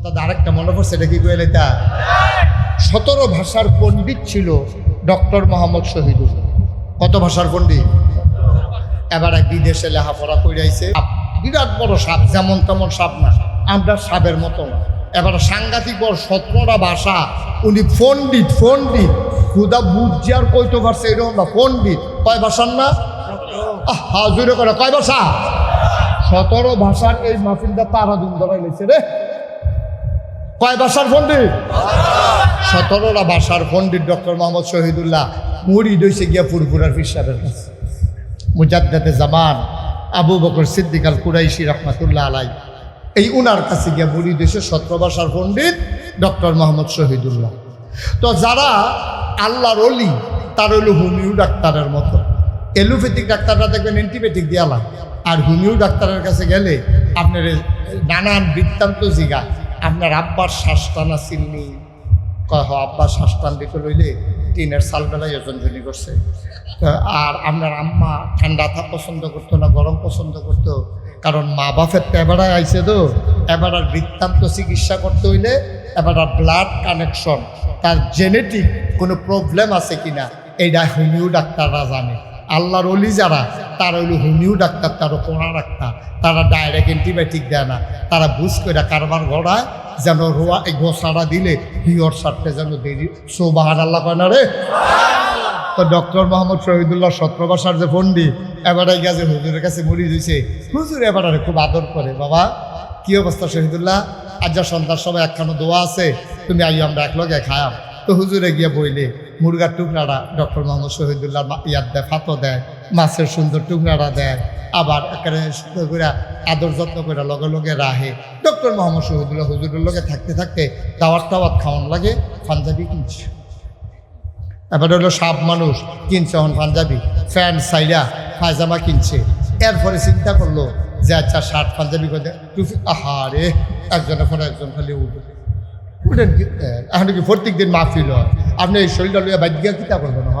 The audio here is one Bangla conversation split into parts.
ওস্তাদ আরেকটা মনে পড়ছে, এটা কি কইলে তা 17 ভাষার পণ্ডিত ছিল ডক্টর মোহাম্মদ শহীদুল। কত ভাষার পণ্ডিত? এবার এক বিদেশে লেখাপড়া করে আইছে। বিরাট বড় সাপ, যেমন তেমন সাপ না, আমরা সাপের মতো না। এবার সাংঘাতিক বড় 17টা ভাষা উনি পণ্ডিত। পণ্ডিত খুদা বুঝছি আর কইতে পারছে এরকম না, পণ্ডিত। কয় ভাষার না? জুড়ে করে কয় ভাষা? 17 ভাষার এই মাহফিলটা তারা দিন ধরাই লেছে রে। কয় ভাষার পণ্ডিত? 17টা ভাষার পণ্ডিত ডক্টর মোহাম্মদ শহীদুল্লাহ মুরিদ হইছে গিয়া ফুরফুরার পীর সাহেবের কাছে। মুজাদ্দেদে জামান আবু বকর সিদ্দিক আল কুরাইশি রহমাতুল্লাহ আলাই, এই উনার কাছে গিয়া মুরিদ হইছে 17 ভাষার পণ্ডিত ডক্টর মোহাম্মদ শহীদুল্লাহ। তো যারা আল্লাহর ওলি তার হইল হোমিও ডাক্তারের মতো। এলোপ্যাথিক ডাক্তাররা দেখবেন অ্যান্টিবায়োটিক দিয়ালা, আর হোমিও ডাক্তারের কাছে গেলে আপনার নানান বৃত্তান্ত জিগা। আপনার আব্বার শ্বাসটানা চিননি? কয় আব্বার শ্বাসটান দিতে লইলে টিনের সালবেলায় ওজনজনি করছে। আর আপনার আম্মা ঠান্ডা পছন্দ করতো না, গরম পছন্দ করতো, কারণ মা বাপের তো এবারে আইছে, তো এবার আর বৃত্তান্ত চিকিৎসা করতে হইলে এবার আর ব্লাড কানেকশন, তার জেনেটিক কোনো প্রবলেম আছে কিনা এইটা হোমিও ডাক্তাররা জানে। আল্লাহর ওলি যারা, তারা হইল হোমিও ডাক্তার, তারও কোনা ডাক্তার, তারা ডাইরেক্ট অ্যান্টিবায়োটিক দেয় না, তারা বুঝ করে কারবার গড়ায় যেন রোয়া গোসাড়া দিলে হিওর সারতে যেন দেরি। সুবহান আল্লাহ কয় না রে। তো ডক্টর মোহাম্মদ শহীদুল্লাহ 17 ভাষার যে পণ্ডিত এবারে গেছে হুজুরের কাছে মুরিদ হইছে। হুজুর এবারে খুব আদর করে, বাবা কি অবস্থা শহীদুল্লাহ, আজ যা সন্ধ্যার সময় একখানো দোয়া আছে, তুমি আই আমরা একলগে খায়াম। তো হুজুরে গিয়ে বইলে মুরগার টুকরাটা ডক্টর মোহাম্মদ শহীদুল্লাহ ইয়াদ দেয়, ফাতো দেয়, মাছের সুন্দর টুকরাটা দেয়, আবার একেবারে সুন্দর করে আদর যত্ন করে লগে লগে রাহে। ডক্টর মোহাম্মদ শহীদুল্লাহ হুজুরের লগে থাকতে থাকতে দাওয়াত টাওয়াত খাওয়ান লাগে, পাঞ্জাবি কিনছে। এবার হলো সাপ মানুষ কিনছে হন পাঞ্জাবি, প্যান্ট সাইডা পায়জামা কিনছে। এরপরে চিন্তা করলো যে আচ্ছা শার্ট পাঞ্জাবি করে টুপি, আহারে একজনের পরে একজন খালি উঠে উঠেন। এখন কি প্রত্যেক দিন মাহফিল হয়, আপনি এই শরীরটা লইয়া বাইক গিয়া কিতা করবেন? হ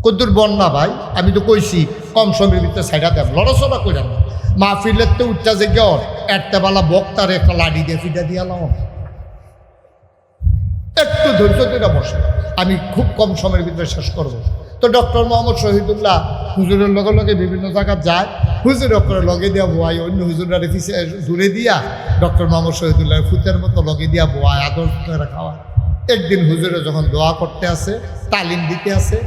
কদ্দুর বন্যা ভাই, আমি তো কইছি কম সময়ের ভিতরে সাইডা দেব, লড়াচড়া করে না। মাহফিলের তো উঠটা যে গর একটা বেলা বক্তার একটা লাডি দিয়ে ফিটা দিয়ালাম, একটু ধৈর্য ধরে বসে, আমি খুব কম সময়ের ভিতরে শেষ করব। তো ডক্টর মোহাম্মদ শহীদুল্লাহ হুজুরের লগে লগে বিভিন্ন জায়গায় যায়, হুজুরের করে লগে দিয়া বোয়াই, অন্য হুজুররা পিছিয়ে দূরে দিয়া ডক্টর মোহাম্মদ শহীদুল্লাহ ফুতের মতো লগে দিয়া বোয়ায়, আদর করে খাওয়ায়। একদিন হুজুরে যখন দোয়া করতে আসে, তালিম দিতে আসে,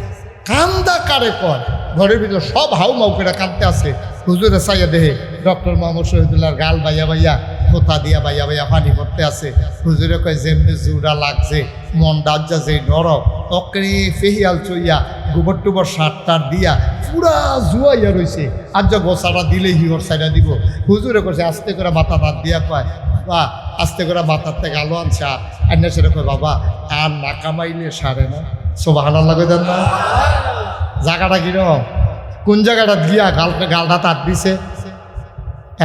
কান্দা কারে কয়, ঘরের ভিতরে সব হাউ মাউ করে কাঁদতে আসে। হুজুরে চাইয়া দেহে ডক্টর মোহাম্মদ শহীদুল্লাহর গাল বাইয়া বাইয়া, কোথা দিয়া বাইয়া বাইয়া পানি পড়তে আছে। হুজুরে কয় যেমনি জুড়া লাগছে, মন ডাজ্জা যেই নরক, অকরে ফেহিয়াল চইয়া গোবর টুবর সারটার দিয়া পুরা জুয়াইয়া রয়েছে, আর যা গোসাটা দিলে হিওর সাইডা দিব। হুজুরে কইছে আস্তে করে মাথা বাদ দিয়া কয়, বা আস্তে করে মাথার থেকে আলো আনছে, আর সেটা কয় বাবা আর না কামাইলে সারে না। সুবহানাল্লাহ কইতেন না? জায়গাটা কিরকম, কোন জায়গাটা গিয়া গালটা তার দিছে,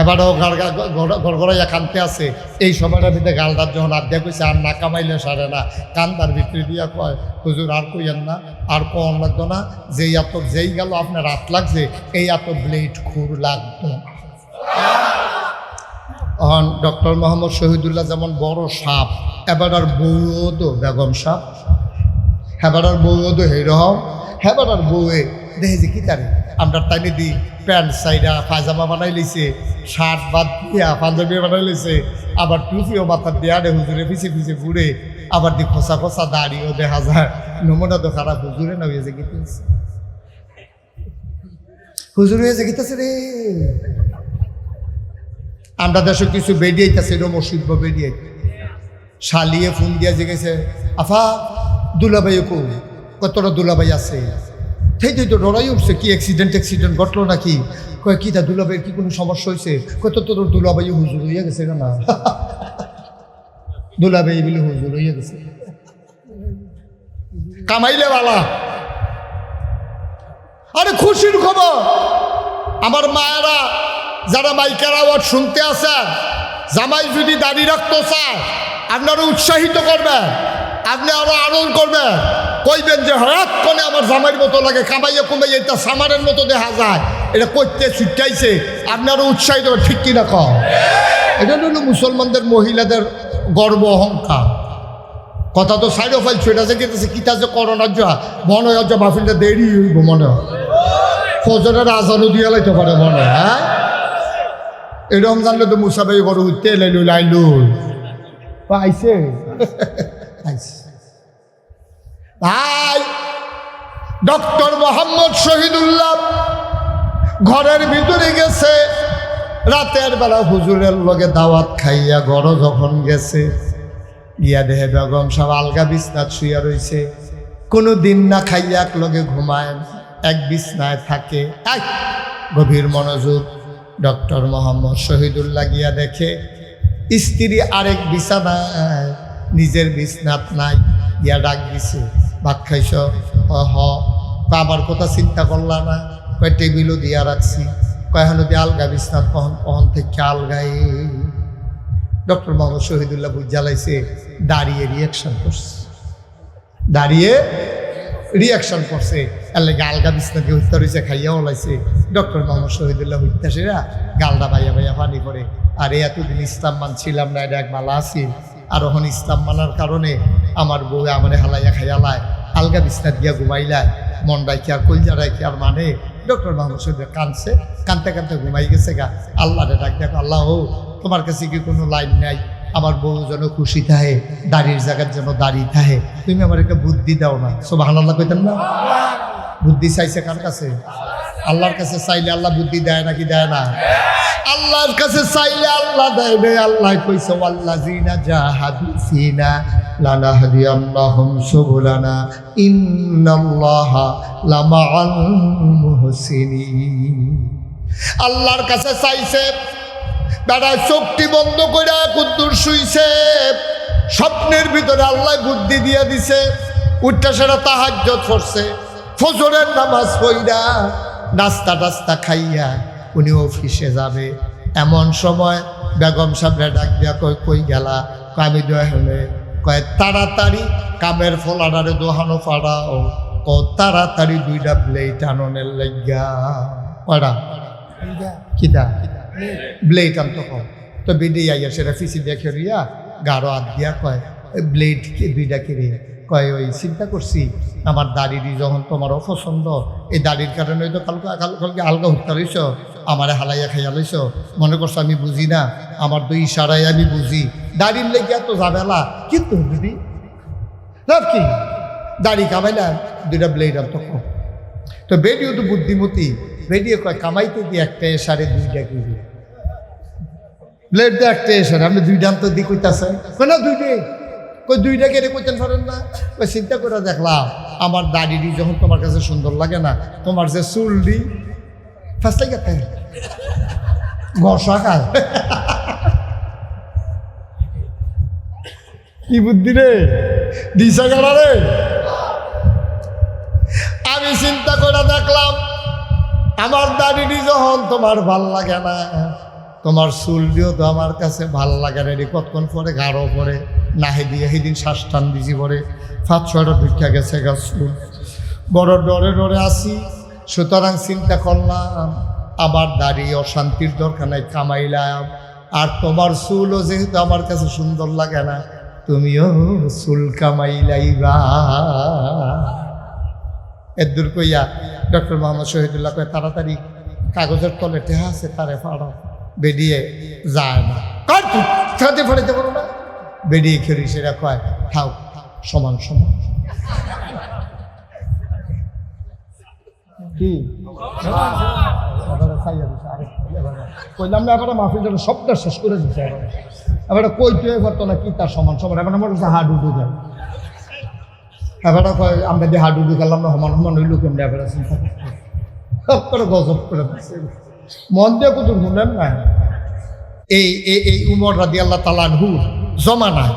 এবারও গড়গড়াইয়া কানতে আছে। এই সময়টার ভিতরে গালটার যখন আড্ডা কইছে আর না কামাইলে সারে না, কান্দার ভিতরে দিয়া কয় হুজুর আর কইয়েন না, আর কম লাগতো না, যেই এত যেই গেল আপনার রাত লাগছে, এই এত ব্লেড খুর লাগতো। তখন ডক্টর মোহাম্মদ শহীদুল্লাহ যেমন বড় সাপ, এবার আর বউও তো বেগম সাপ, হেবার আর বউও তো হেরহম, হেবার আর বউয়ে দেখে যে কি তারে আমরা টাইনে দিই প্যান্ট সাইডা পায়জামা বানাই লইছে, শার্ট বাদ দিয়া পাঞ্জাবি বানাই লইছে, আবার টুপিও মাথার দিয়া রে হুজুরে পিছে পিছে ঘুরে, আবার দি খোসা খোসা দাড়িও দেখা যায়। নমুনা তো খারাপ, হুজুরে না হয়ে যে গিতেছে, হুজুর হয়ে যে গিতেছে রে। আমরা দেশে কিছু বেরিয়েছে, এরকম অসুখ বেরিয়ে শালিয়ে ফোন দিয়া যে গেছে, আফা দুলাভাই কতটা দুলাভাই আছে, সেই তো ডরাই উঠছে, কি অ্যাক্সিডেন্ট ঘটলো নাকি? কয় কি তা দুলাভাইয়ের কি কোনো সমস্যা হয়েছে? কত তোর দুলাভাই হুজুর হইয়া গেছে না, দুলাভাই বলে হুজুর হইয়া গেছে, কামাইলে বালা। আরে খুশির খবর, আমার মায়েরা যারা মাইকের আওয়াজ শুনতে আসেন, জামাই যদি দাঁড়িয়ে রাখতে চায় আপনারা উৎসাহিত করবেন, আপনি আরো আনন্দ করবেন, কইবেন যে হঠাৎ করে আমার জামাইয়ের মতো লাগে, কামাইয়া কুমাইয়া এটা সামারের মতো দেখা যায়, এটা করতে ছুটাইছে, আপনারা উৎসাহিত, ঠিক কিনা কম? এটা হলো মুসলমানদের মহিলাদের গর্ব অহংকার। কথা তো সাইড অফ ফাইল ছুটে আছে গেছে কিতা যে করোনার যা মনে হয় যে মাহফিলটা দেরি হইব মনে হয় ফজরের আজানও দিয়ে লাইতে পারে মনে হয়। হ্যাঁ এরকম জানলে তো মুসাফাই বড় হইতে লাইলু লাইলু আইসে ভাই ডক্টর মোহাম্মদ শহীদুল্লাহ ঘরের ভিতরে গেছে রাতের বেলা হুজুরের লগে দাওয়াত খাইয়া ঘর যখন গেছে গিয়া দেহে বেগম সব আলগা বিছনাত শুইয়া রইছে। কোনো দিন না খাইয়া এক লগে ঘুমায় এক বিছনায় থাকে। গভীর মনোযোগ। ডক্টর মোহাম্মদ শহীদুল্লাহ গিয়া দেখে স্ত্রী আরেক বিছানায় নিজের বিছনাত নাই। গিয়া ডাক দিছে ভাত খাইছ? হ। আমার কথা চিন্তা করলা না? কয় টেবিলও দিয়া রাখছি। কয় নদী আলগা বিছনাত কখন থেকে আলগাই। ডক্টর মোহাম্মদ শহীদুল্লাহ বুঝ জ্বালাইছে দাঁড়িয়ে রিয়াকশন করছে। দাঁড়িয়ে রিয়াকশন করছে এর লাগে আলগা বিছনাকে হত্যা রয়েছে খাইয়া ওলাইছে। ডক্টর মোহাম্মদ শহীদুল্লাহ হত্যাসীরা গালডা বাইয়া বাইয়া পানি করে। আর এতদিন ইসলাম মানছিলাম না, এটা এক মালা আসি। আর ওখানে ইসলাম মানার কারণে আমার বউ আমার হালাইয়া খাইয়ালায় আলগা বিছনাত গিয়া ঘুমাইলায় মন রাখি আর কলজা রাখি আর মানে। ডক্টর মোহাম্মদ শহীদুল্লাহ কাঁদছে, কাঁদতে কাঁদতে ঘুমাই গেছে গা। আল্লাহরে ডাক দেখো, আল্লাহ ও তোমার কাছে কি কোনো লাইন নাই? আমার বউ যেন খুশি থাহে, দাড়ির জায়গার যেন দাড়ি থাহে, তুমি আমার একটা বুদ্ধি দাও না। সুবহানাল্লাহ কইতেন না? বুদ্ধি চাইছে কার কাছে? আল্লাহর কাছে চাইলে আল্লাহ বুদ্ধি দেয় নাকি দেয় না? আল্লাহর কাছে চাইলে আল্লাহ দেয় না। আল্লাহ কইছে ওয়াল্লাযিনা জাহাদু ফিনা লানাহদিয়ান্নাহুম সুবুলানা ইন্নাল্লাহা লামাআল মুহসিনিন। আল্লাহর কাছে চাইছে, তারা চোখটি বন্ধ করে কুদ্দুর শুইছে, স্বপ্নের ভিতরে আল্লাহ বুদ্ধি দিয়ে দিছে। উঠটা সেটা তাহাজ্জুদ পড়ছে, ফজরের নামাজ পড়া নাস্তা টাস্তা খাইয়া উনি অফিসে যাবে। এমন সময় বেগম সাহেবরা ডাক দিয়া কই কই গেলা? আমি দোহানে কয় তাড়াতাড়ি কামের ফলাডারে দোহানো পাড়াও। তাড়াতাড়ি দুইটা ব্লেড আননের লাগিয়া পড়া কিতা ব্লেড আনতো কম। তো বেডে আইয়া সেটা ফিসি দেখে রিয়া গাঢ় হাত দিয়া কয় ব্লেড দুইটা কিনে। কয় ওই চিন্তা করছি আমার দাড়িটি যখন তোমার অপছন্দ, এই দাড়ির কারণে তো কালকে আলগা হত্যা রইছ, আমারে হালাইয়া খাইয়া লইছ। মনে করছো আমি বুঝি না? আমার তো ইশারায় আমি বুঝি। দাড়ির লেগে এত ঝামেলা কিন্তু দিদি লাভ কি? দাড়ি কামাইলা দুইটা ব্লেড আনতো কম। তো বেডিও তো বুদ্ধিমতী, বেরিয়ে কয় কামাইতে দিয়ে একটা এসারে দুইটা কিনি ব্লেড দিয়ে একটা এসারে আপনি দুইটা তো দিয়ে কইতাছে না দুইটাই কই দুইটা কেড়ে কইতেন পারেন না? কই চিন্তা করে দেখলাম আমার দাড়িটি যখন তোমার কাছে সুন্দর লাগে না, তোমার যে চুলটি ফার্স্টে গেতে ঘষা খায়। কি বুদ্ধি রে দিশা গেলা রে। আমি চিন্তা করে দেখলাম আমার দাড়িটি যখন তোমার ভাল লাগে না, তোমার চুলটিও তো আমার কাছে ভাল লাগে না। কতক্ষণ পরে গাঢ় পরে নাহে দিয়ে সেদিন শ্বাসটান দিছি পরে 5-6টা ভিক্ষা গেছে গা চুল। বড় ডরে ডরে আসি। সুতরাং চিন্তা করলাম আমার দাড়ি অশান্তির দরকার নাই, কামাইলাম। আর তোমার চুলও যেহেতু আমার কাছে সুন্দর লাগে না, তুমিও চুল কামাইলাইবা। এদূর কইয়া ডক্টর মোহাম্মদ শহীদুল্লাহ কয় তাড়াতাড়ি কাগজের তলে টেহা আছে তারে ফাড়াও। বেরিয়ে যায় না, কাটতে ফাড়াইতে পারো না। বেরিয়ে খেলি সেটা কয় থাও সমান সমান। কি কইলাম না? এবার মাহফিলটা সবটা শেষ করে দিচ্ছে। এবার কইতে পারতো না কি তার সমান সমান। এবার আমার কাছে হাডুডু যায়। এবার কয় আমরা যে হাডুডু খেলাম না সমান সমান হইল কেমন? এবার চিন্তা করে গজব করে দিচ্ছে। মন দিয়ে কত শুনেন না? এই উমর রাদিয়াল্লাহু তাআলা আনহু জমানায়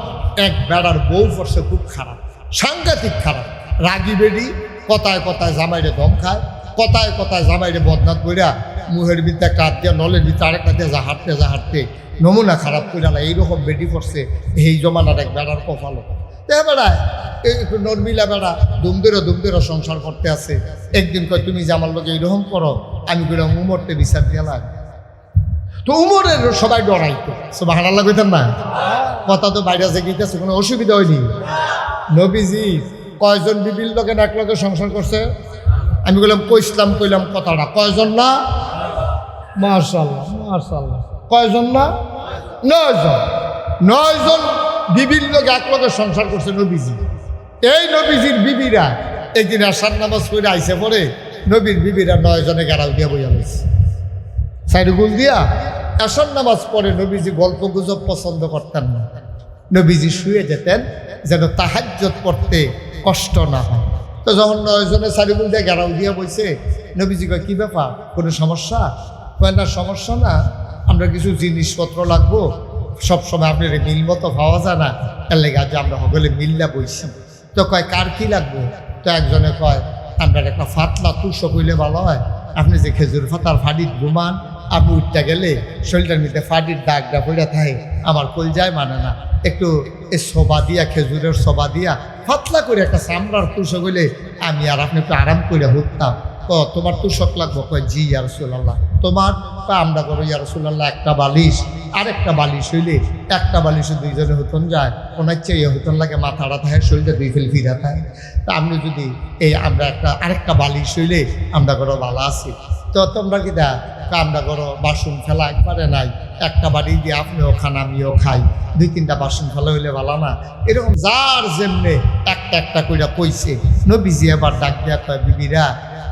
এক বেড়ার বউ পড়ছে খুব খারাপ, সাংঘাতিক খারাপ। রাগি বেডি, কথায় কথায় জামাইরে দম খায়, কথায় কথায় জামাইরে বদনাত কইরা মুহের ভিতরে কাঠ দিয়া নলের ভিতরে আরেকটা দিয়ে জাহারতে নমুনা খারাপ কইরা না। এইরকম বেডি পড়ছে এই জমানার এক বেড়ার কপালো। বেড়ায় একটু নর্মিলা বেড়া দুমদেরও সংসার করতে আছে। একদিন কয় তুমি যে আমার লোক এইরকম করো, আমি কইলাম উমরতে বিচার দিলাম। তো উমরের সবাই ডরাইতো। সুবহানাল্লাহ কইতেন না? কথা তো বাইরে যে গিয়েছে, কোনো অসুবিধা হয়নি। নবীজি কয়জন বিবির লোকে এক লোকে সংসার করছে? আমি বললাম কইলাম কথাটা, কয়জন না? মাশাআল্লাহ মাশাআল্লাহ, কয়জন না? 9 জন। 9 জন বিবির লোক এক লোকের সংসার করছে নবীজি। এই নবীজির বিবিরা একদিন আশার নামাজ পড়ে আইসে পরে নবীর বিবিরা 9 জনে গেরাও দিয়া বইয়া লইছে সাইডগুল দিয়া। আশার নামাজ পড়ে নবীজি গল্প গুজব পছন্দ করতেন না। নবীজি শুয়ে যেতেন যেন তাহাজ্জুদ পড়তে কষ্ট না হয়। তো যখন 9 জনে সাইডগুল দিয়ে গেরাও দিয়া বইছে, নবীজি কয় কি ব্যাপার, কোনো সমস্যা? কয় না সমস্যা না, আমরা কিছু জিনিসপত্র লাগবো, সবসময় আপনার মিল মতো পাওয়া যায় না, এর লেগে আজ আমরা সকলে মিল্লা বইছি। তো কয় কার কি লাগবে? তো একজনে কয় আপনার একটা ফাতলা তুষক হইলে ভালো হয়, আপনি যে খেজুর ফাতার ফাডির ঘুমান, আপনি উঠতে গেলে শরীরটার মধ্যে ফাডির দাগটা পড়ে থাকে, আমার কলজায় মানে না, একটু এই সবা দিয়া, খেজুরের সবা দিয়া ফাতলা করে একটা চামড়ার তুষক হইলে আমি আর আপনি একটু আরাম করে উঠতাম। তোমার তুষক লাগবো? কয় জি ইয়া রাসূলুল্লাহ। তোমার? আমরা করো ইয়া রাসূলুল্লাহ একটা বালিশ, আরেকটা বালিশ হইলে একটা বালিশে 2 জনে হতন যায়, ওনার চেয়ে হতন লাগে মাথাটা থাকে, শরীরটা 2 ফেল ফিরা থাকে। তা আপনি যদি এই আমরা আরেকটা বালিশ হইলে আমরা করো ভালো আছি। তো তোমরা কি দা? আমরা করো বাসন ফেলা একবারে নাই, একটা বাড়ি দিয়ে আপনিও খান আমিও খাই, 2-3টা বাসন ফেলা হইলে ভালো না? এরকম যার যেমনে একটা কইরা কইছে। নবীজি এবার ডাক দিয়া কয় বিবিরা,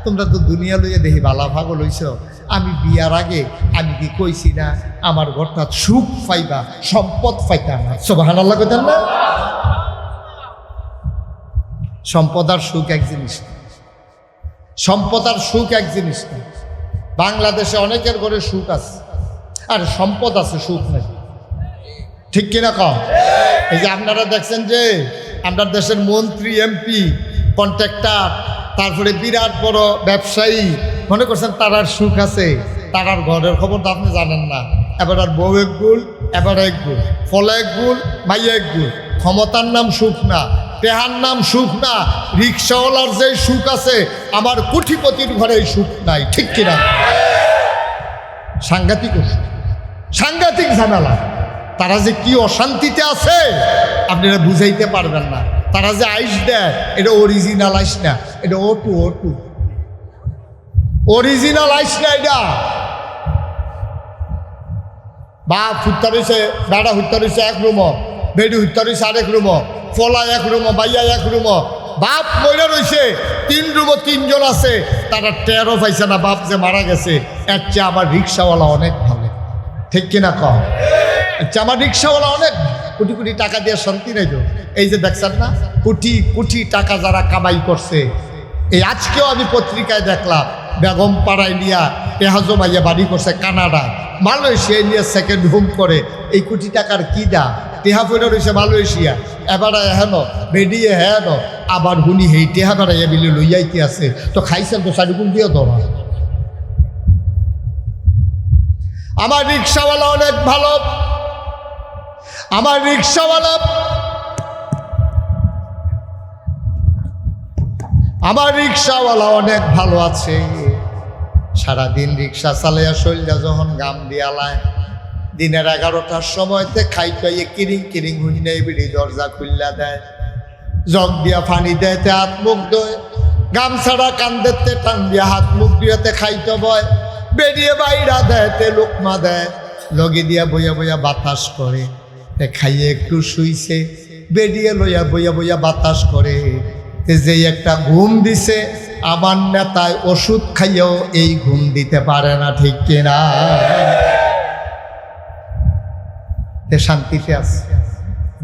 তোমরা তো দুনিয়া লইয়া দেখি ভালা ভাগল হইছ, আমি বিয়ার আগে আমি কি কইছি না আমার ঘরটা সুখ পাইবা, সম্পদ পাইতা না? সুবহানাল্লাহ কইতেন না? সম্পদ আর সুখ এক জিনিস না। সম্পদ আর সুখ এক জিনিস না। বাংলাদেশে অনেকের ঘরে সুখ আছে আর সম্পদ আছে, সুখ নাই। ঠিক কিনা কম? এই যে আপনারা দেখছেন যে আপনার দেশের মন্ত্রী, এমপি, কন্ট্রাক্টর, তারপরে বিরাট বড় ব্যবসায়ী, মনে করছেন তারার সুখ আছে? তারার ঘরের খবর তো আপনি জানেন না। এবার আর বউ এক গুল, এবার এক গুল, ফলে এক গুল, মাইয়া এক গুল। ক্ষমতার নাম সুখ না, টেহার নাম সুখ না, রিক্সাওয়ালার যে সুখ আছে, আমার কোটিপতির ঘরে এই সুখ নাই। ঠিক কিনা? সাংঘাতিক অসুখ, সাংঘাতিক ঝামেলা। তারা যে কি অশান্তিতে আছে আপনারা বুঝাইতে পারবেন না। তারা যে আইস দেয়, এটা অরিজিনাল আইস না, এটা ওটু অরিজিনাল আইস না। এটা বাপ হুত্তা রয়েছে, বেড়া হুত্তা রয়েছে এক রুম, বেডি হুত্তা রয়েছে আরেক রুম, ফলা এক রুম, বাইয়া এক রুম, বাপ মইরা রয়েছে 3 রুমে 3 জন আছে, তারা টেরও পাইছে না বাপ যে মারা গেছে। এর চেয়ে আমার রিক্সাওয়ালা অনেক ভালো। ঠিক কিনা কম? আচ্ছা, আমার রিক্সাওয়ালা অনেক কোটি কোটি টাকা দিয়ে শান্তি নাই তো। এই যে দেখছেন না, কোটি কোটি টাকা যারা কামাই করছে, এই আজকেও আমি পত্রিকায় দেখলাম বেগম পাড়ায় নিয়া এহাজো মাইয়া বাড়ি করছে কানাডায়, মালয়েশিয়ায় নিয়ে সেকেন্ড হোম করে। এই কোটি টাকার কি দা? টেহা ফেরা রয়েছে মালয়েশিয়া, এবার হেন বেডিয়ে হেন, আবার হুনি হেই টেহা বেড়াইয়া বিলে লইয়াইতে আছে। তো খাইছেন তো চারিগুণ দিয়ে ধরা। আমার রিক্সাওয়ালা অনেক ভালো, আমার রিক্সাওয়ালা, আমার রিক্সাওয়ালা অনেক ভালো আছে। সারাদিন রিক্সা চালাইয়া শৈলটা যখন গাম দিয়ালায়, দিনের 11টার সময়তে খাইতে কিরিং কিরিং হুইনাই বিড়ি দরজা খুললা দেয়, জগ দিয়া ফানি দেয়, হাত মুখ ধোয়, গামছাড়া কান্দেতে টান দিয়া হাত মুখ দিয়েতে খাইতে বয়, বেরিয়ে বাইরা দেয়, লোকমা দেয়, লগে দিয়া বইয়া বইয়া বাতাস করে, খাইয়ে একটু শুইছে, বেরিয়ে লইয়া বইয়া বইয়া বাতাস করে। যে একটা ঘুম দিছে, আমার নেতায় ওষুধ খাইয়েও এই ঘুম দিতে পারে না। ঠিক কিনা? শান্তিতে আছে।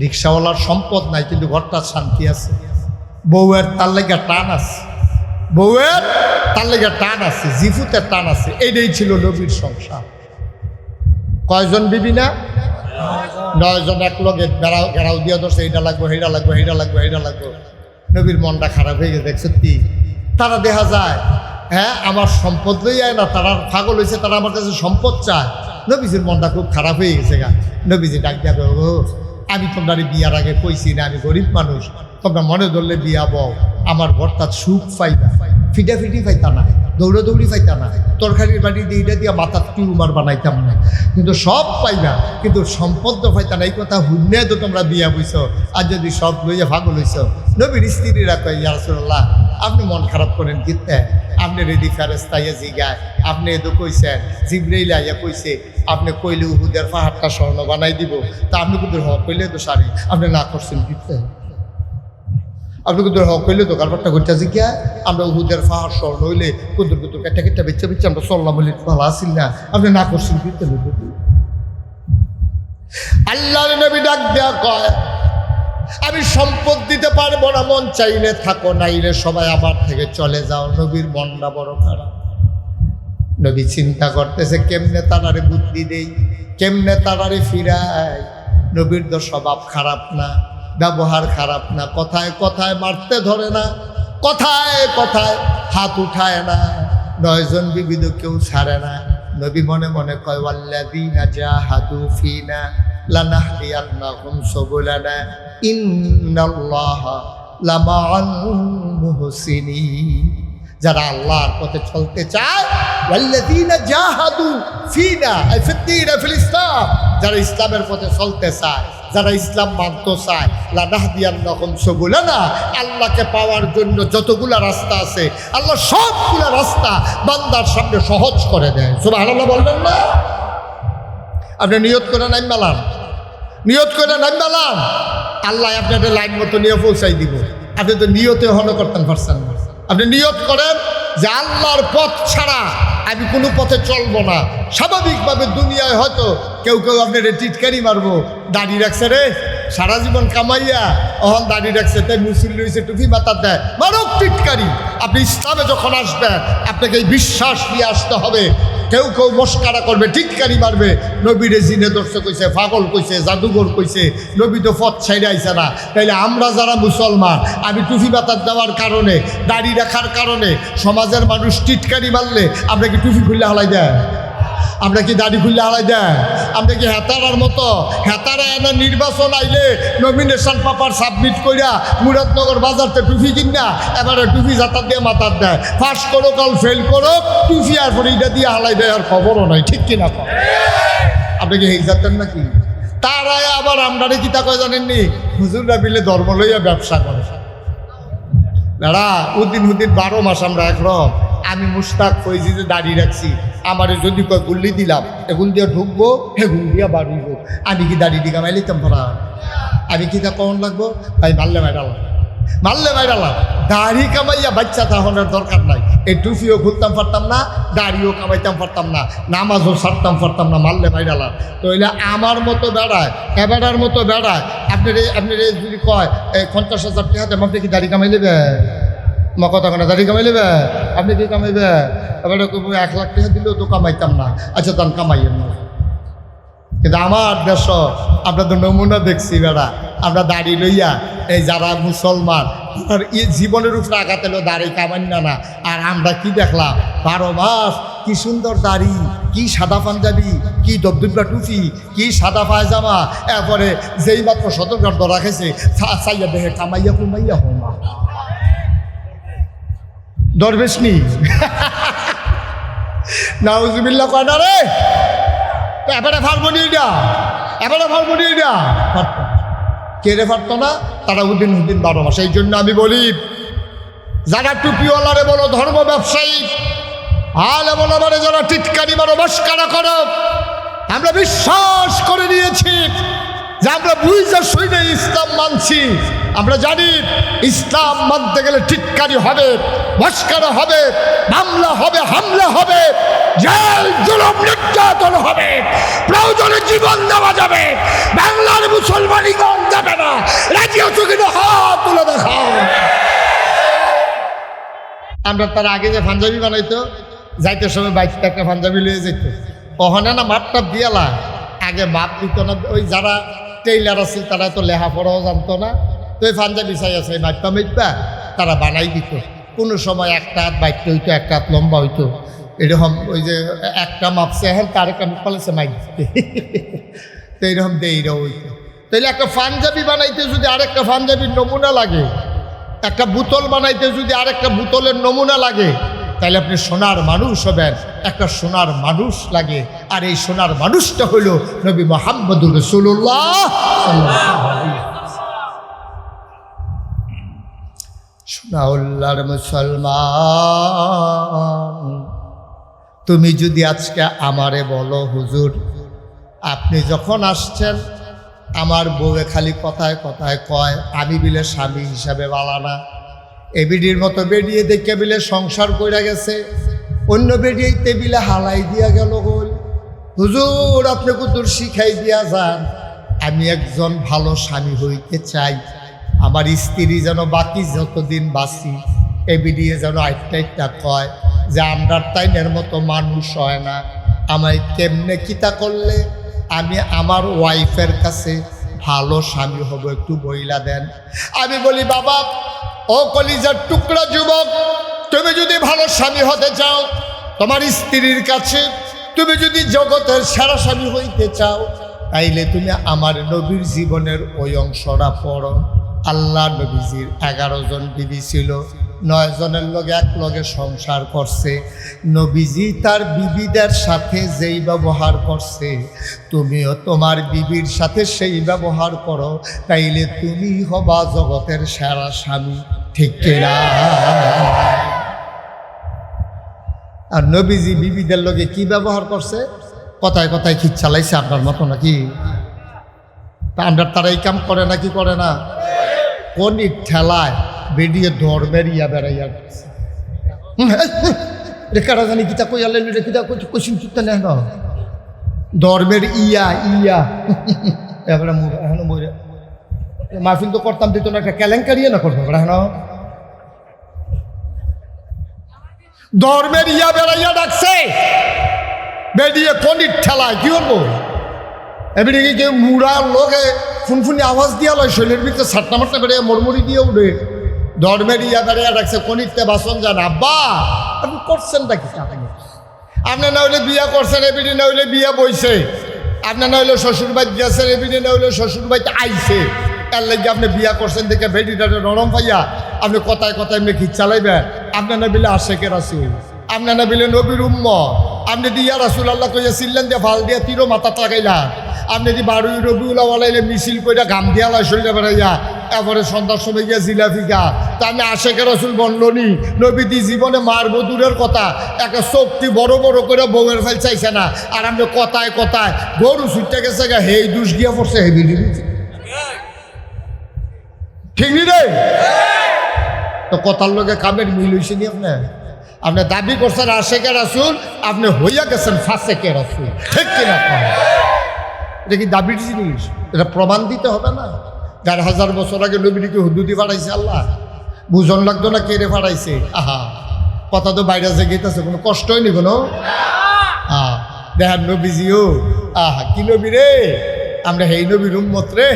রিক্সাওয়ালার সম্পদ নাই কিন্তু ঘরটার শান্তি আছে। বউয়ের তার লেগে টান আছে, বউয়ের তার লেগে টান আছে, জিফুতের টান আছে। এইটাই ছিল নবীর সংসার। কয়জন বিবি না? 9 জন এক লগে ঘেরাও দিয়া ধরছে, এইটা লাগবো, হেটা লাগবো, হেটা লাগবো, হেটা লাগবো। নবীর মনটা খারাপ হয়ে গেছে। সত্যি তারা দেখা যায়, হ্যাঁ আমার সম্পদ লইয়ায় না, তারা পাগল হয়েছে, তারা আমার কাছে সম্পদ চায়। নবীজির মনটা খুব খারাপ হয়ে গেছে গা। নবীজি ডাক দিয়া ও, আমি তোমরা বিয়ার আগে কইছি না আমি গরিব মানুষ, তোমরা মনে ধরলে বিয়া বও, আমার ঘরটা সুখ পাইবা। ফিটাফিটি পাইতা না, দৌড়াদৌড়ি পাইতা না, তরকারির বাড়ি দিয়ে এটা দিয়ে মাথার টিউমার বানাইতাম না, কিন্তু সব পাইবা, কিন্তু সম্পদ তো পাইতা না। এই কথা হুন্নে তো তোমরা বিয়া বইছ, আর যদি সব লইয়া ভাগল হইছ। নবীর স্ত্রীরা কয়, ইয়া রাসূলুল্লাহ, আপনি মন খারাপ করেন কিতে? আপনি রেডি ফেরেশতা ইয়া জিগায়, আপনি এদো কইছেন, জিবরাইল আইয়া কইছে আপনি কইলে উহুদের পাহাড়টা স্বর্ণ বানাই দিব, তা আপনি কিন্তু হক কইলে তো সারি, আপনি না করছেন কিতে? আপনি কিন্তু হক কইলে তো কারবারটা করতে জিজ্ঞা, আমরা উহুদের পাহাড় স্বর্ণ হইলে কুদুর কুদুর কেটে কেটে বেচে বেচে আমরা চললাম বলে ভালো আসিল না, আপনি না করছেন কিতে? আল্লাহর নবী ডাক দেয়া কয়, আমি সম্পদ দিতে পারবো না, মন চাইলে থাকো, নাইলে সবাই আমার থেকে চলে যাও। নবীর মনটা বড় খারাপ। নবী চিন্তা করতেছে কেমনে তারারে বুদ্ধি দেই, কেমনে তারারে ফিরাই। নবীর তো স্বভাব খারাপ না, ব্যবহার খারাপ না, কথায় কথায় মারতে ধরে না, কথায় কথায় হাত উঠায় না, 9 জন বিবিধ কেউ ছাড়ে না। নবী মনে মনে কয়, ওয়াল্লাযীনা জাহাদু ফিনা লানাহদিয়ান্নাহুম সুবুলানা ইন্নাল্লাহা লামাআল মুহসিনিন। যারা আল্লাহর পথে চলতে চায়, ওয়াল্লাযীনা জাহাদু ফিনা আই ফিদ্দীন ফিল ইসলাম, যারা ইসলামের পথে চলতে চায়, যারা ইসলাম মানতে চায়, লানাহদিয়ান্নাহুম সুবুলানা, আল্লাহকে পাওয়ার জন্য যতগুলা রাস্তা আছে আল্লাহ সবগুলা রাস্তা বান্দার সামনে সহজ করে দেয়। সুবহানাল্লাহ বলবেন না? আপনি নিয়ত করে নাইমালাম, নিয়ত করে নাইমালাম, আল্লাহ আপনাদের লাইন মতো নিয়ে পৌঁছাই দিব। আপনি তো নিয়তে হন করতেন পারছেন না। আপনি নিয়ত করেন যে আল্লাহর পথ ছাড়া আমি কোনো পথে চলবো না। স্বাভাবিকভাবে দুনিয়ায় হয়তো কেউ কেউ আপনার টিটকারি মারবো, দাড়ি রাখছে রে সারা জীবন কামাইয়া, অহন দাড়ি রাখছে তাই মুসল্লি হয়েছে, টুপি মাথার দেয়, মারক টিটকারি। আপনি ইসলামে যখন আসবেন আপনাকে এই বিশ্বাস নিয়ে আসতে হবে। কেউ কেউ মস্কারা করবে, টিটকারি মারবে, নবীরে জিনে দর্শক কইছে, পাগল কইছে, জাদুঘর কইছে, নবী তো পথ ছাইড়ে আইছে না। তাইলে আমরা যারা মুসলমান, আমি টুপি মাথার দেওয়ার কারণে, দাড়ি রাখার কারণে সমাজের মানুষ টিটকারি মারলে আমরা কি টুপি খুললে হালাই দেয়? আমরা কি দাড়ি খুললে হালাই দেয়? আমরা কি হেতারার মতো হেতারা এনে নির্বাচন আইলে নমিনেশন পেপার সাবমিট করিয়া মুরাদনগর বাজারতে টুপি কিনা এবারে টুপি জাতার দিয়ে মাথার দেয়, পাস করো কাল ফেল করো টুপি, আর পরে এটা দিয়ে হালাই দেয়, আর খবরও নাই, ঠিক কিনা? আপনি কি এই জাতেন নাকি? তারাই আবার আমরা কি তা কয় জানেননি, হুজুররা মিলে ধর্ম লইয়া ব্যবসা করে। দাঁড়া উদ্দিন 12 মাস আমরা একরকম। আমি মুস্তাক ফৈজি যে দাঁড়িয়ে রাখছি, আমারে যদি কয় গুল্লি দিলাম, এগুন দিয়ে ঢুকবো, হেগুন দিয়া বাড়িব, আমি কি দাঁড়িয়ে দিকে মাইলিতাম ভরা? আমি কি তা কখন লাগবো? ভাই মারলে মাইরালাম, মারলে মাইরালাম। দাড়ি কামাইয়া বাচ্চা তাহলে দরকার নাই। এই টুপিও খুলতাম পারতাম না, দাড়িও কামাইতাম পারতাম না, নামাজও ছাড়তাম পারতাম না, মারলে মাইরালাম। তো হইলে আমার মতো বেড়ায়, এবারের মতো বেড়ায়। আপনার যদি কয় 50,000 টাকা দেন, আপনি কি দাড়ি কামাই নেবে? মা কথা কেন দাড়ি কামাই নেবে? আপনি কি কামাইবে? এবারে 1 লাখ টাকা দিলেও তো কামাইতাম না। আচ্ছা তান কামাইয়েন না। কিন্তু আমার দেশ আমরা তো নমুনা দেখছি বেড়া, আমরা দাড়ি লইয়া এই যারা মুসলমান আর এই জীবনের উপরে আঘাত এলো দাড়ি কামাই না। আর আমরা কি দেখলাম 12 মাস কি সুন্দর দাড়ি, কি সাদা পাঞ্জাবি, কি দবদুব্বা টুপি, কি সাদা পায়জামা, এরপরে যেই মাত্র সতর্কার ধরা খেয়েছে চাইয়া দেখে কামাইয়া কুমাইয়া হোমা দরবেশনি নাউজুবিল্লাহ কয় না রে, এবারে ফার্মনি এটা, এবারে ফার্মনি এটা কে রে পারতো না? তারা উদ্দিন 12 মাস। এই জন্য আমি বলি যারা টুপিওয়ালারে বলো ধর্ম ব্যবসায়ী, আলে বলো মানে যারা টিটকারি মারো মস্কারা করো, আমরা বিশ্বাস করে নিয়েছি যে আমরা বুঝা শুনে ইসলাম মানছি। আমরা জানি ইসলাম মানতে গেলে টিটকারি হবে, মস্কারা হবে, মামলা হবে, হামলা হবে, জেল জুলুম নির্যাতন হবে, প্রয়োজনে জীবন দেওয়া যাবে। বাংলার মুসলমানিগণ যাবে না। রাজি আছো কিনা হাত তুলে দেখাও। আমরা তার আগে যে পাঞ্জাবি বানাইতো, যাইতে সময় বাইকটা একটা পাঞ্জাবি লিয়ে যেত, ওখানে না মাপটাপ দিয়ালা, আগে মাপ দিত না। ওই যারা টেইলার আছে তারা তো লেখাপড়াও জানতো না, তো এই পাঞ্জাবি চাই আছে মাইপা মাইপা তারা বানাই দিত। কোনো সময় একটা হাত বাইকতে হইতো, একটা হাত লম্বা হইতো, এরকম ওই যে একটা মাপছে এখন তারেক আমি পালাইছে মাইক দিতে, তো এইরকম দেইরা হইতো। তাইলে একটা পাঞ্জাবি বানাইতে যদি আরেকটা পাঞ্জাবির নমুনা লাগে, একটা বোতল বানাইতে যদি আরেকটা বোতলের নমুনা লাগে, তাহলে আপনি সোনার মানুষ হবেন। একটা সোনার মানুষ লাগে, আর এই সোনার মানুষটা হইল নবী মুহাম্মদুর রাসূলুল্লাহ সাল্লাল্লাহু আলাইহি ওয়াসাল্লাম। সোনাউল্লাহর মুসলমান, তুমি যদি আজকে আমারে বলো, হুজুর আপনি যখন আসছেন আমার বউয়ে খালি কথায় কথায় কয় আমি বিলে স্বামী হিসাবে বালানা, এ বিডির মতো বেরিয়ে দেখে বিলে সংসার কইরা গেছে, অন্য বেরিয়ে টেবিলে হালাই দিয়া গেল গোল। হুজুর আপনি কুতুর শিখাই দিয়া যান, আমি একজন ভালো স্বামী হইতে চাই, আমার স্ত্রী যেন বাকি যতদিন বাঁচি এ বিডিয়ে যেন আইটা কয় যে আমরার তাইনের মতো মানুষ হয় না, আমায় কেমনে কিতা করলে আমি আমার ওয়াইফের কাছে ভালো স্বামী হব একটু বইলা দেন। আমি বলি বাবা, ও কলিজার টুকরা যুবক, তুমি যদি ভালো স্বামী হতে চাও, তোমার স্ত্রীর কাছে তুমি যদি জগতের সেরা স্বামী হইতে চাও, তাইলে তুমি আমার নবীর জীবনের ওই অংশটা পড়ো। আল্লাহ নবীজির 11 জন বিবি ছিল, 9 জনের লগে এক লগে সংসার করছে। নবীজি তার বিবিদের সাথে যেই ব্যবহার করছে, তুমিও তোমার বিবির সাথে সেই ব্যবহার করো, তাইলে তুমি হবা জগতের সেরা স্বামী। ঠিক কিনা? আর নবীজি বিবিদের লগে কি ব্যবহার করছে? কথায় কথায় খিচ চালাইছে আপনার মতো নাকি? তা আমরা তারা এই কাম করে নাকি করে না? কোন ঠেলায় বেরিয়ে ধর্মের ইয়া বেড়াইয়া রেখারা জানি কিতা কইয়ালেন কিতা কোশ্চিন চুক্তা নেই না ধর্মের ইয়া ইয়া এবারে এখন মাহফিল তো করতাম দিত না, একটা কেলেঙ্কারি না করবো এখন ধর্মের ইয়া বেড়াইয়া ডাকছে বেরিয়ে কোনির ঠেলায় কি করবো? এবারে কেউ মুড়ার লোকে ফুনফুনি আওয়াজ দিয়া লয়, শৈলের ভিতরে সাটনা মাটনা বেড়ে মরমরি দিয়ে উঠে ধর্মের ইয়া বেড়াইয়া ডাকছে কোনিরতে বাসন যান। আব্বা আপনি করছেন নাকি? আপনার না হইলে বিয়া করছেন, এবিডি না হইলে বিয়া বইছে, আপনার না হইলে শ্বশুর বাড়ি গেছেন, এবিডি না হইলে শ্বশুর বাড়িতে আইছে, এর লাগে আপনি বিয়া করছেন দেখে বেডিটা নরম পাইয়া আপনি কথায় কথায় এমনি খিচ চালাইবেন। আপনার না বিলে আশেকের রাসূল, আপনার না বিলে নবীর উম্মত, আপনি দিয়া রাসূল আল্লাহ কইয়া চিল্লেন দিয়ে ফাল দিয়া তীরও মাথা লাগাইলা, আপনি যদি 12ই রবিউল আওয়ালাইলে মিছিল কইরা গাম দিয়া লাই শরীরে বেড়াইয়া এবারে সন্ধ্যার সময় গিয়া জিলাপি গা, তা আপনি আশেকের রাসূল বললনি নবীদি জীবনে মারব দূরের কথা, একটা চোখটি বড় বড় করে বউয়ের ফেল চাইছে না, আর আপনি কথায় কথায় গরু ছুটতে গেছে গা হেই দুষ গিয়া পড়ছে হেবি ঠিক নি রে? তো কথার লোকে কামের মিল হয়েছে নি আপনি দাবি করছেন আশেকের রাসূল, আপনি হইয়া গেছেন ফাসেকের রাসূল। ঠিক কিনা? এটা কি দাবির জিনিস? এটা প্রমাণ দিতে হবে না? 1000 বছর আগে নবীকে হুদুদি ফাড়াইছে আল্লাহ, বুঝন লাগতো না কে রে ফাড়াইছে? আহা কথা তো বাইরে যে গেতেছে, কোনো কষ্ট হয়নি কোনো? দেখার নবীজিও আহা কি নবী রে, আমরা হেই নবীর উম্মত রে,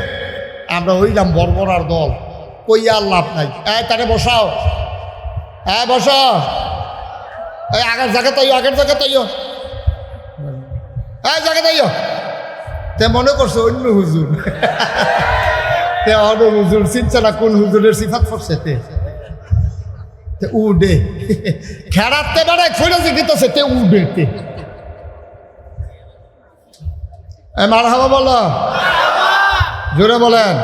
আমরা হইলাম বর্বরার দল, কইয়া লাভ নাই। তারে বসাও, বসাও, আগের জায়গা তাইও, আগের জায়গা তাইও, জায়গা তাইও। তে মনে করছো অন্য হুজুর, তে অন্য হুজুর চিনছে না কোন হুজুরের সিফাত করছে, তে উডে খেড়াতে বেড়ায় ফিরে দিতেছে, তে উডে তে মারহাবা বলো, জোরে বলেন।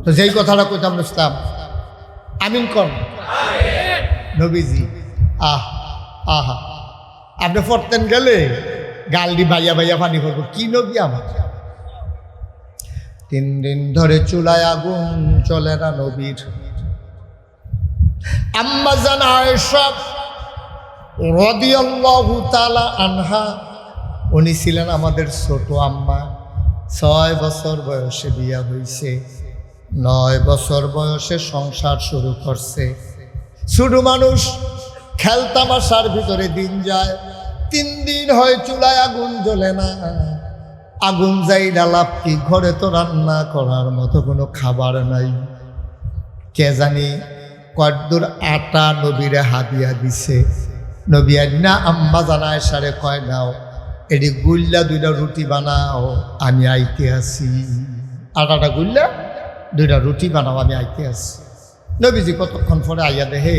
তো যেই কথাটা কইতাম বুঝতাম, আমিন কর নবীজি। আহা আপনি পড়তেন গেলে গালডি বাইয়া বাইয়া পানি করবো, কি নবী আমার। 3 দিন ধরে চুলায় আগুন চলে না নবীর। আম্মা জান আয়েশা রাদিয়াল্লাহু তাআলা আনহা, উনি ছিলেন আমাদের ছোট আম্মা। 6 বছর বয়সে বিয়া হয়েছে, 9 বছর বয়সে সংসার শুরু করছে। ছোট মানুষ খেলতামাশার ভিতরে দিন যায়। 3 দিন হয় চুলায় আগুন জ্বলে না। আগুন যাই ডালাপ কি, ঘরে তো রান্না করার মতো কোনো খাবার নাই। কে জানি কদ্দুর আটা নবীরে হাদিয়া দিছে। নবী না আম্মা জানায় সারে কয় নাও এটি গুল্লা 2টা রুটি বানাও, আমি আইতে আসি। আটাটা গুল্লা 2টা রুটি বানাও, আমি আইতে আসি। নবীজি কতক্ষণ পরে আইয়া দেহে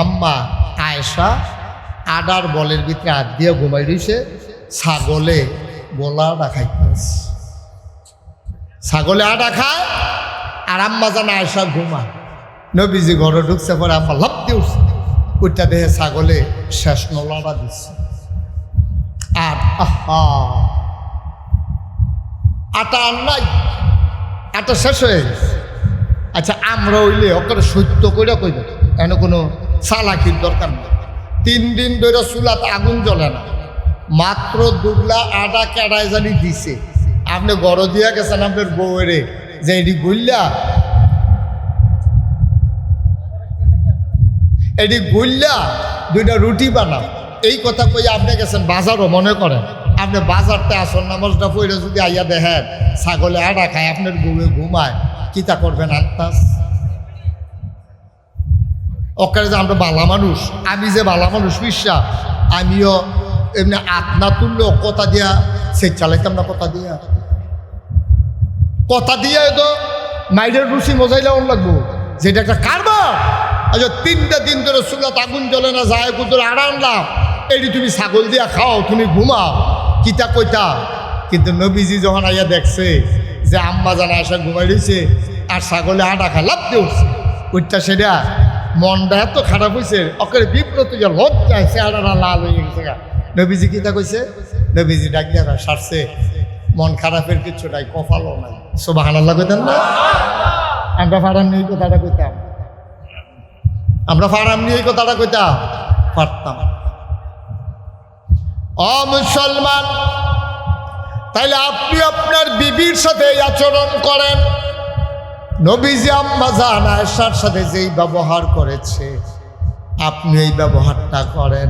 আম্মা আয়েশা আডার বলের ভিতরে হাত দিয়ে ঘুমাই রইছে, ছাগলে গোলাটা খাইতেছে। ছাগলে আডা খায় আর আম্মা জান আয়েশা ঘুমায়। নবীজি ঘরে ঢুকছে, পরে আম্মা লাভ দিয়ে উঠছে, ওইটা দেহে ছাগলে শেষ নোলাটা দিচ্ছে। আর আটা আর নাই, আটা শেষ হয়ে গেছে। আচ্ছা আমরা হইলে ওকে সত্য করে কইব, কেন কোনো চালাকির দরকার নেই। 3 দিন ধরে চুলাতে আগুন জ্বলে না, মাত্র 2 গ্লা আটা কেডায় জানি দিছে। আপনি গড় দিয়া গেছেন আপনার বউয়েরে যে এটি গুল্লা, এটি গুল্লা 2টা রুটি বানাও, এই কথা কই আপনি গেছেন বাজারও। মনে করেন আপনি বাজারতে আসল নামাজটা পড়ে যদি আইয়া দেখেন ছাগলে আটা খায়, আপনার বউয়ে ঘুমায়, কিতা করবেন আন্তাজ? ওখানে যে আমরা বালা মানুষ, আমি যে বালা মানুষ বিশ্বাস, আমিও এমনি আত্মা তুললেও কথা দিয়া সে চালাইতাম না। কথা দিয়া তো মাইরের রুচি মজাইলে অন লাগবো, যেটা একটা কারবার। আচ্ছা 3টা দিন ধরে চুলাত আগুন জ্বলে না, যায় কুতুর আড়া আনলাম, এটি তুমি ছাগল দিয়া খাও, তুমি ঘুমাও, কিতা কইতা। কিন্তু নবীজি যখন আইয়া দেখছে যে আম্মা জানা আসা ঘুমাই রয়েছে আর ছাগলে আটা খা লাভ দিয়ে উঠছে, ওইটা সেটা মনটা এত খারাপ হয়েছে, ওকে বিব্রত লজ্জায় চেহারাটা লাল হয়ে গেছে। নবীজি কিতা কইছে? নবীজি ডাক দিয়া সারছে, মন খারাপের কিছু নাই, কপালও নাই। সুবহানাল্লাহ কইতেন না? আমরা ফারাম নিয়ে এই কথাটা কইতাম, আমরা ফারাম নিয়ে এই কথাটা কইতাম পারতাম। মুসলমান, তাইলে আপনি আপনার বিবির সাথে এই আচরণ করেন। নবীজি আম্মা জান আয়েশার সাথে যেই ব্যবহার করেছে আপনি এই ব্যবহারটা করেন,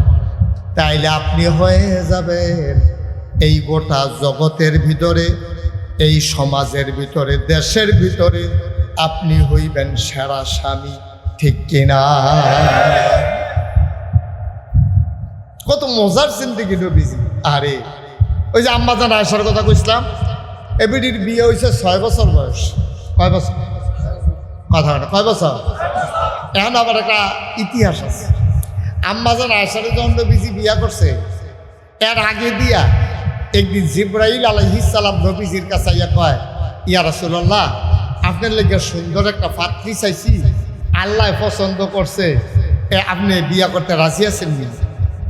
তাইলে আপনি হয়ে যাবেন এই গোটা জগতের ভিতরে, এই সমাজের ভিতরে, দেশের ভিতরে আপনি হইবেন সেরা স্বামী। ঠিক কিনা? কত মজার জিন্দেগি নবীজি। আরে ওই যে আম্মা জান আয়েশার কথা কইছিলাম, এবিডির বিয়ে হয়েছে 6 বছর বয়স। কয় বছর? কথা না, কয় বছর? এখন আবার একটা ইতিহাস আছে। আম্মা জান আয়েশারে যখন নবীজি বিয়া করছে, এর আগে দিয়া একদিন জিবরাইল আলাইহিস সালাম নবীজির কাছে ইয়া কয়, ইয়া রাসূলুল্লাহ, আপনার লেগে সুন্দর একটা পাত্রী চাইছি, আল্লাহ পছন্দ করছে, আপনি বিয়া করতে রাজি আছেন নি?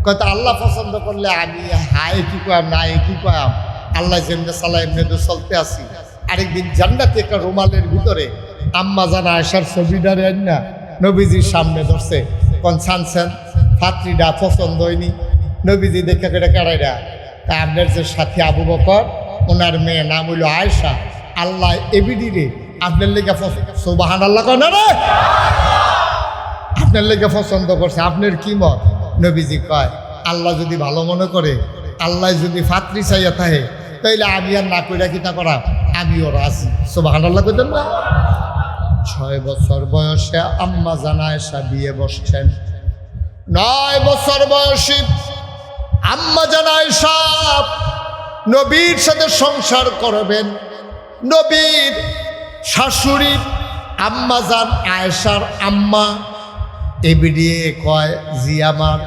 কয়তো আল্লাহ পছন্দ করলে আমি হায় কি কয়াম না কি কয়াম, আল্লাহ যেমনি চালা এমনি তো চলতে আসি। আরেকদিন জান্নাতে একটা রুমালের ভিতরে আম্মা জান আয়েশার ছবিটারে না নবীজির সামনে ধরছে, কোন ছানছেন পাত্রীটা পছন্দ হয়নি। নবীজি দেখে কেটে কেড়াইরা, তা আপনার যে সাথী আবু বকর, ওনার মেয়ে নাম হইল আয়েশা, আল্লাহ এবিডিরে আপনার লেগে সুবহানাল্লাহ কয় না রে, আপনার লেগে পছন্দ করছে, আপনার কি মত? নবীজি কয়, আল্লাহ যদি ভালো মনে করে, আল্লাহ যদি পাত্রী চাইয়া থাকে, তাইলে আমি আর না কইরা কিতা করা, আমিও রাজি। সুবহানাল্লাহ কইতেন না? 6 বছর বয়সে আম্মা জান আয়েশা বিয়ে বসছেন। 9 বছর বয়সী আম্মা জান আয়েশা নবীর সাথে সংসার করবেন। নবীর শাশুড়ি আম্মা জান আয়েশার আম্মা এবিডিয়ে কয়, জি আমার,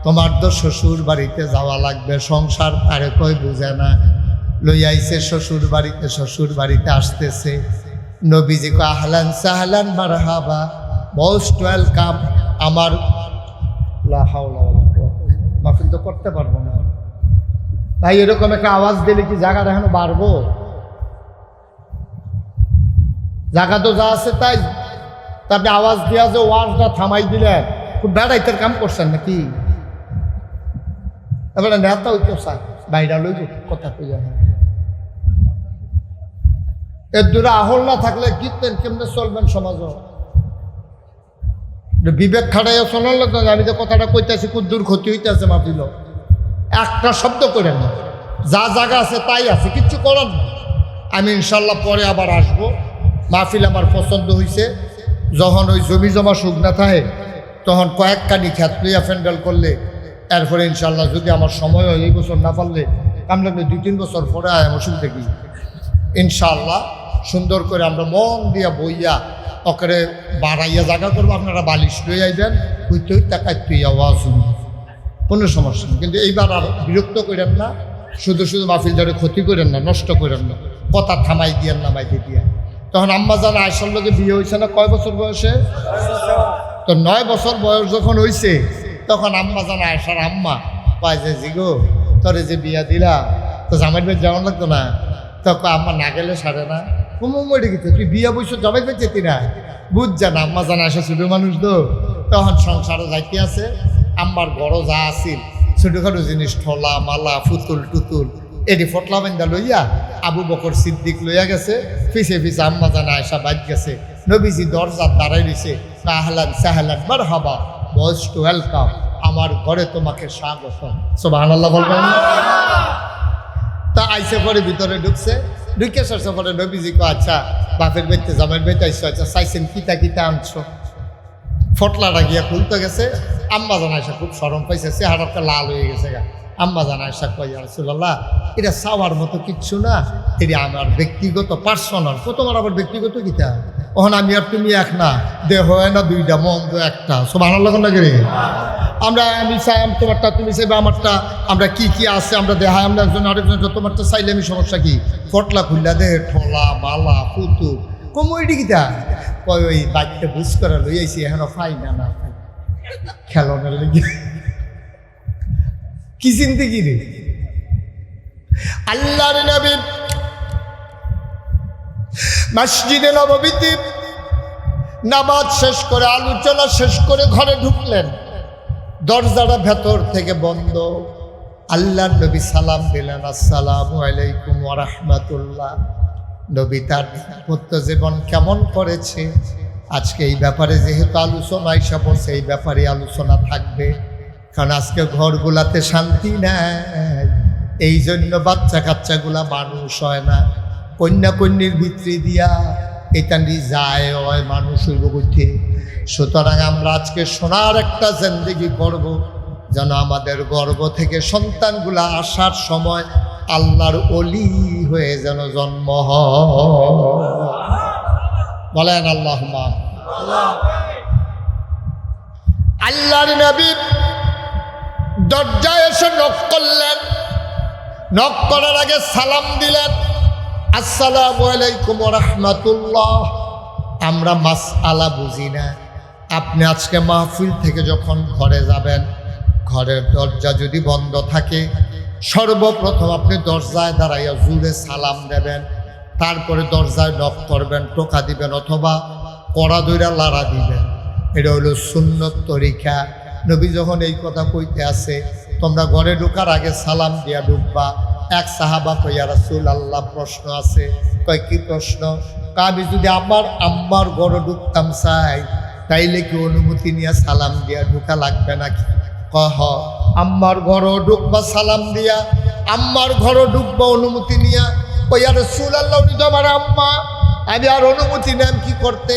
তোমার তো শ্বশুর বাড়িতে যাওয়া লাগবে, সংসার আরে কই বুঝে না, লই আইছে শ্বশুর বাড়িতে, শ্বশুর বাড়িতে আসতেছে। নবীজি কয়, আহলান সাহলান মারহাবা, মোস্ট ওয়েলকাম। আমার লা হাওলা ওয়ালা কুওয়াতা, মাফিল তো করতে পারবো না ভাই, এরকম একটা আওয়াজ দিলে কি জায়গাটা এখনো বাড়বো? জায়গা তো যা আছে তাই, আপনি আওয়াজ দিয়া যে ওয়াজটা থামাই দিলেন, খুব বেড়াইতের কাম করছেন নাকি? এবারে নেতা হইতে চায় বাইরা লইব কথা কইয়া, এর দূরে আহল না থাকলে কীর্তেন কেমনে চলবেন সমাজ? বিবেক খাটাইয়া শোনার লোক, আমি তো কথাটা কইতেছি কুদ্দুর ক্ষতি হইতেছে, মাপিল একটা শব্দ করেন না, যা জায়গা আছে তাই আছে, কিচ্ছু করার না। আমি ইনশাল্লাহ পরে আবার আসবো। মাহফিল আমার পছন্দ হয়েছে, যখন ওই জমি জমা শুকনা থাকে তখন কয়েক কানি খ্যাত লইয়া ফ্যান্ডেল করলে, এরপরে ইনশাল্লাহ যদি আমার সময় হয়, এই বছর না পারলে কামলে 2-3 বছর পরে আয়, অসুবিধা কি? ইনশাল্লাহ সুন্দর করে আমরা মন দিয়া বইয়া ওকে বাড়াইয়া জায়গা করবো, আপনারা বালিশ লই আইবেন, হইতে হইতে কাইতুই আওয়াজ শুনবেন, কোনো সমস্যা নেই। কিন্তু এইবার আর বিরক্ত করেন না, শুধু শুধু মাহফিলটারে ক্ষতি করেন না, নষ্ট করেন না, কথা থামাই দিয়েন না মাইকে দিয়া। তখন আম্মা জান আয়েশার লোকে বিয়ে হয়েছে না কয় বছর বয়সে? তো 9 বছর বয়স যখন হয়েছে তখন আম্মা জান আয়েশার আম্মা কয় যে জিগো তোরে যে বিয়া দিলা তো জামাই ভাই যাওয়ার লাগতো না? তখন আম্মা না গেলে সারে না, মরে গেছে তুই বিয়া বইস জামাই ভাই যেতি না, বুঝ যা না। আম্মা জান আয়েশা ছোট মানুষ তো, তখন সংসারও যাইতে আছে। আম্মার বড় যা আসিল ছোটখাটো জিনিস, ঠোলা মালা ফুতুল টুতুল এটি ফটলা বেন্দা লইয়া আবু বকর সিদ্দিক লইয়া গেছে, পিছে পিছে আম্মা জান আয়েশা বাজ গেছে। নবীজি দরজার দাঁড়াই রয়েছে, আহলান সাহলান মারহাবা, মোস্ট ওয়েলকাম, আমার ঘরে তোমাকে স্বাগত। সুবহানাল্লাহ বলবেন। তা আইসে পরে ভিতরে ঢুকছে, ঢুকে সরছে পরে নবীজি কো আচ্ছা বাপের বাড়িতে জামাইয়ের বাড়িতে আইসো, আচ্ছা চাইছেন কিতা কিতা আনছো? ফটলাটা গিয়া খুলতে গেছে, আম্মা জান আয়েশা খুব শরম পাইছে, চেহারাটা লাল হয়ে গেছে গা। আম্মা জান আয়েশা কই ইয়া রাসূলুল্লাহ এটা চাওয়ার মতো কিচ্ছু না, এটা আমার ব্যক্তিগত পার্সোনাল। তোমার আবার ব্যক্তিগত কিতা? ওখানে আমি আর তুমি এক না, দেহ হয় না দুইটা, মন তো একটা। সুবহানাল্লাহ লাগে রে। আমরা আমি চাই তোমারটা, তুমি চাইবে আমারটা, আমরা কি কি আছে আমরা দেখাই, আমরা একজন আরেকজন তোমারটা চাইলে আমি সমস্যা কি? ফটলা খুললা দেহে ঠোলা মালা পুতুল কমইডি কিতা কয় ওই বাচ্চা বুঝ করে লই আইছি এখনো ফাই না না ফাই খেলনের লেগে কি চিনতে কি রে? আল্লাহর নবী মসজিদে নববীতে নামাজ শেষ করে আলোচনা শেষ করে ঘরে ঢুকলেন, দরজাটা ভেতর থেকে বন্ধ। আল্লাহর নবী সালাম দিলেন, আসসালামু আলাইকুম ওয়া রাহমাতুল্লাহ। নবী তার দাম্পত্য জীবন কেমন করেছে আজকে এই ব্যাপারে যেহেতু আলোচনা এসে পড়ছে, এই ব্যাপারে আলোচনা থাকবে। কারণ আজকে ঘরগুলাতে শান্তি নাই, এই জন্য বাচ্চা কাচ্চাগুলা মানুষ হয় না, কন্যা কন্যির ভিতরে দিয়া এটানি যায় হয় মানুষ হইব বুঝতে। সুতরাং আমরা আজকে সোনার একটা জিন্দেগি করব, যেন আমাদের গর্ভ থেকে সন্তানগুলা আসার সময় আল্লাহর ওলি হয়ে যেন জন্ম হয়। বলেন আল্লাহুম্মা। আল্লাহর নবী দরজায় এসে নক করলেন, নক করার আগে সালাম দিলেন, আসসালামু আলাইকুম ওয়া রাহমাতুল্লাহ। আমরা মাসআলা বুঝি না। আপনি আজকে মাহফিল থেকে যখন ঘরে যাবেন, ঘরের দরজা যদি বন্ধ থাকে, সর্বপ্রথম আপনি দরজায় দাঁড়াইয়া জুড়ে সালাম দেবেন, তারপরে দরজায় নক করবেন, টোকা দিবেন অথবা কড়া দইরা লাড়া দিবেন। এটা হলো সুন্নত তরিকা। নবী যখন এই কথা কইতে আছে, তোমরা ঘরে ঢোকার আগে সালাম দিয়া ঢুকবা। এক সাহাবা কই ইয়া রাসূলুল্লাহ প্রশ্ন আছে। কয় কি প্রশ্ন? আমি যদি আমার আম্মার ঘরে ঢুকতাম চাই, তাইলে কি অনুমতি নিয়ে সালাম দিয়া ঢোকা লাগবে নাকি? কহ আম্মার ঘরও ঢুকবা সালাম দিয়া, আম্মার ঘরও ঢুকবা অনুমতি নিয়া। কই ইয়া রাসূলুল্লাহ উনি তো আমার আম্মা, আমি আর অনুমতি নেন কি করতে?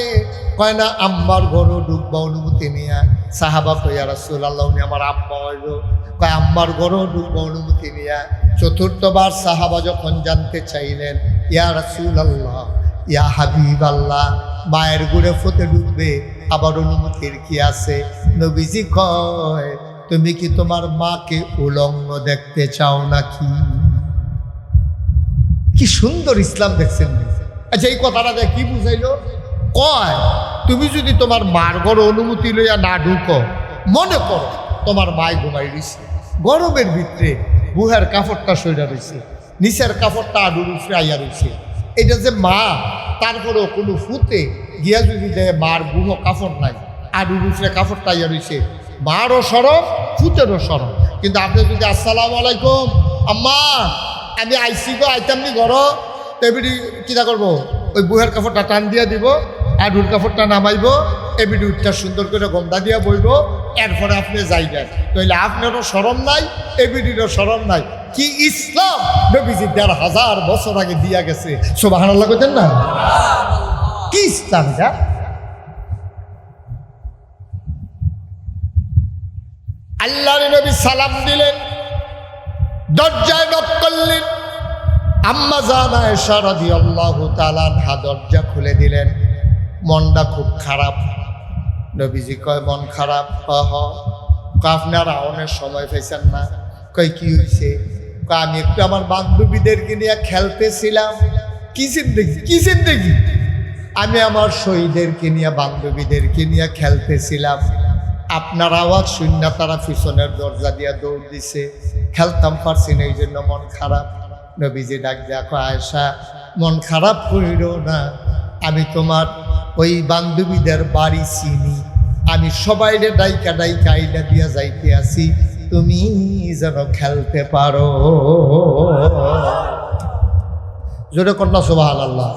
কয় না আম্মার ঘরও ঢুকবা অনুমতি নিয়া। সাহাবা কই ইয়া রাসূলুল্লাহ উনি আমার আম্মা হইল। কয় আম্মার ঘরও ঢুকবা অনুমতি নিয়া। চতুর্থবার সাহাবা যখন জানতে চাইলেন, ইয়া রাসূলুল্লাহ ইয়া হাবিবাল্লাহ, মায়ের ঘরে ফতে ঢুকবে আবার অনুমতির কি আছে? নবীজি কয় তুমি কি তোমার মাকে উলঙ্গ দেখতে চাও নাকি? কি সুন্দর ইসলাম দেখছেন। আচ্ছা এই কথাটা দেখ কি বুঝাইলো? কয় তুমি যদি তোমার মার ঘরে অনুমতি লইয়া না ঢুকো, মনে করো তোমার মায় ঘুমাই রয়েছে, গরমের ভিতরে বুহার কাপড়টা সইরা রয়েছে, নিচের কাপড়টা আডুর উপরে আইয়া রয়েছে, এটা যে মা, তারপরেও কোনো ফুতে গিয়া যদি দেয় মার বুহ কাপড় নাই, আডুর উপরে কাপড়টা আইয়া রয়েছে, মারও সরব ফুতেরও সরব। কিন্তু আপনি যদি আসসালামু আলাইকুম আম্মা আমি আইসি গো আইতামনি ঘর, এবিডি কিনা করবো? ওই বুহের কাপড়টা টান দিয়া দিব, আডুর কাপড়টা নামাইব, এবিডি উঠটা সুন্দর করে গন্ধা দিয়া বইব, এরপরে আপনি যাইবেন। তাইলে আপনারও শরম নাই, এবিডিরও শরম নাই। কি ইসলাম নবীজি ১৫০০ বছর আগে দিয়া গেছে। সুবহানাল্লাহ কইতেন না? কি ইসলাম এটা? আল্লাহর নবী সালাম দিলেন, দরজায় নক করলেন, আম্মা জান আয়েশা রাদিয়াল্লাহু তাআলা আনহা দরজা খুলে দিলেন। মনটা খুব খারাপ। নবীজি কয় মন খারাপ? আপনারা অনেক সময় পাইছেন না। কয় কি হয়েছে? আমি একটু আমার বান্ধবীদেরকে নিয়ে খেলতেছিলাম। কি জিন্দেগি? আমি আমার শহীদদেরকে নিয়ে বান্ধবীদেরকে নিয়ে খেলতেছিলাম। আপনার আওয়াজ শুনে তারা পিছনের দরজা দিয়ে দৌড় দিছে। খেলতাম পারছি না, এই জন্য মন খারাপ। নবীজি ডাক দেখো আয়েশা, মন খারাপ করিল না। আমি তোমার ওই বান্ধবীদের বাড়ি চিনি। আমি সবাইরে ডাইকা ডাইকা আইডা দিয়া যাইতে আসি, তুমি যেন খেলতে পারো। জোরে কন্যা সুবহানাল্লাহ।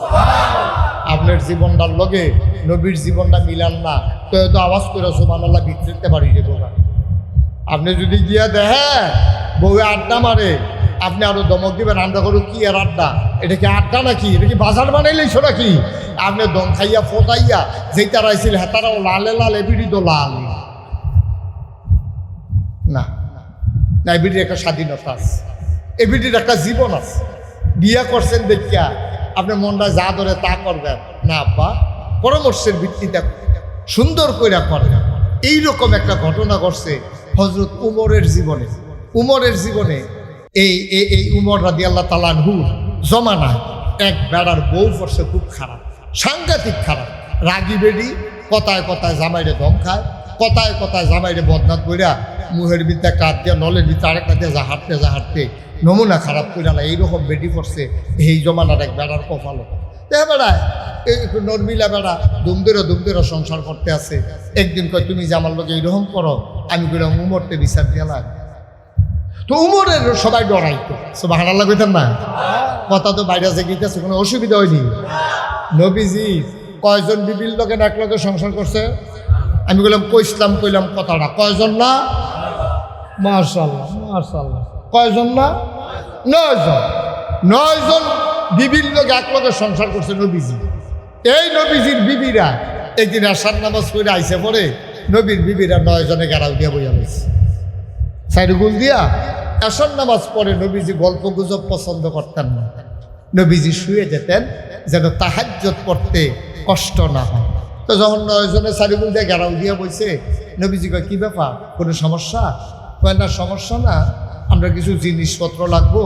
আপনার জীবনটার লগে নবীর জীবনটা মিলান না তো আওয়াজ করে সুবহানাল্লাহ বিক্রিতে পারি যে বোকা। আপনি যদি গিয়া দেখেন বউয়ে আড্ডা মারে, আপনি আরো দমক দিবেন, আমরা করো কি আর আড্ডা? এটা কি আড্ডা নাকি? এটা কি বাজার বানাইলেইছো নাকি? আপনি দম খাইয়া ফোটাইয়া যেটা রাইছিল হেতারাও লালে লালে বিড়ি তো লাল না। না, এবিডির একটা স্বাধীনতা আছে, এবিডির একটা জীবন আছে। বিয়া করছেন দেখিয়া আপনার মনটা যা ধরে তা করবেন না আব্বা, পরামর্শের ভিত্তিতে সুন্দর করে করবেন। এইরকম একটা ঘটনা ঘটছে হযরত উমরের জীবনে। উমরের জীবনে এই উমর রাদিয়াল্লাহু তাআলা আনহু জমানায় এক বেড়ার বউ পড়ছে খুব খারাপ, সাংঘাতিক খারাপ। রাগি বেডি, কথায় কথায় জামাইরে দম খায়, কথায় কথায় জামাইরে বদনাত কইরা মুহের ভিতরে কাঠ দিয়া নলের ভিতরে আরেকটা দিয়ে হাঁটতে নমুনা খারাপ করে না। এইরকম বেডি পড়ছে এই জমানার এক বেড়ার কপালো। বেড়ায় একটু নর্মিলা বেড়া দুম ধরে সংসার করতে আছে। একদিন কয় তুমি যে আমার লোক এইরকম করো, আমি কইলাম উমরতে বিচার দিলাম। তো উমরের সবাই ডরাইতো, সুবহানাল্লাহ কইতেন না? কথা তো বাইরে যে গিয়েছে, কোনো অসুবিধা হয়নি। নবীজি কয়জন বিবির লোকে এক লোকে সংসার করছে? আমি বললাম কইলাম কথাটা, কয়জন না? মাশাআল্লাহ কয়জন না? 9 জন। 9 জন বিবির লোক এক লোকে সংসার করছে নবীজি। এই নবীজির বিবিরা একদিন আশার নামাজ পড়ে আইসে পরে নবীর বিবিরা 9 জনে গেরাও দিয়া বইয়া হয়েছে সাইডগুল দিয়া। আশার নামাজ পড়ে নবীজি গল্প গুজব পছন্দ করতেন না। নবীজি শুয়ে যেতেন যেন তাহাজ্জুদ পড়তে কষ্ট না হয়। তো যখন 9 জনে সাইডগুল দিয়ে গেরাও দিয়া বইছে, নবীজি কয় কি ব্যাপার, কোনো সমস্যা? কয় না সমস্যা না, আমরা কিছু জিনিসপত্র লাগবো,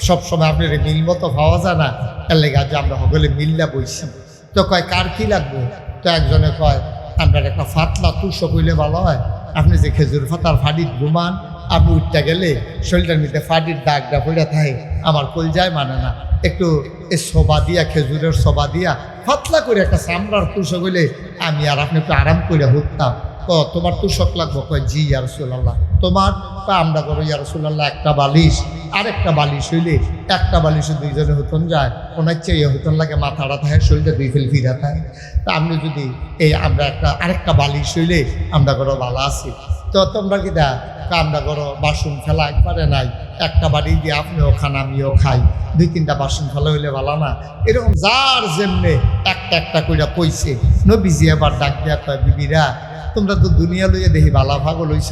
সবসময় আপনার মিল মতো পাওয়া যায় না, এর লেগে আজ আমরা সকলে মিল্লা বইছি। তো কয় কার কি লাগবে? তো একজনে কয় আপনার একটা ফাতলা তুষক হইলে ভালো হয়। আপনি যে খেজুর ফাতার ফাডির ঘুমান, আপনি উঠতে গেলে শরীরটার মধ্যে ফাডির দাগটা পড়ে থাকে, আমার কলজায় মানে না। একটু এ সোবা দিয়া, খেজুরের সোবা দিয়া ফাতলা করে একটা চামড়ার তুষক হইলে আমি আর আপনি একটু আরাম করে উঠতাম। তোমার তুষক লাগবো? কয় জি ইয়া রাসূলুল্লাহ। তোমার? আমরা করো ইয়া রাসূলুল্লাহ একটা বালিশ, আরেকটা বালিশ হইলে একটা বালিশে 2 জনে হতন যায়, ওনার চেয়ে হতন লাগে মাথাটা থাকে, শরীরটা 2 ফেল ফিরা থাকে। তা আপনি যদি আমরা আরেকটা বালিশ হইলে আমরা করো ভালো আছি। তো তোমরা কি দেখ আমরা করো বাসন ফেলা একবারে নাই, একটা বাড়ি দিয়ে আপনিও খান আমিও খাই, 2-3টা বাসন ফেলা হইলে ভালো না। এরকম যার যেমনে একটা কইরা কইছে। নবীজি এবার ডাক দিয়া কয় বিবিরা, তোমরা তো দুনিয়া লইয়া দেখি ভালা ভাগল হইছ।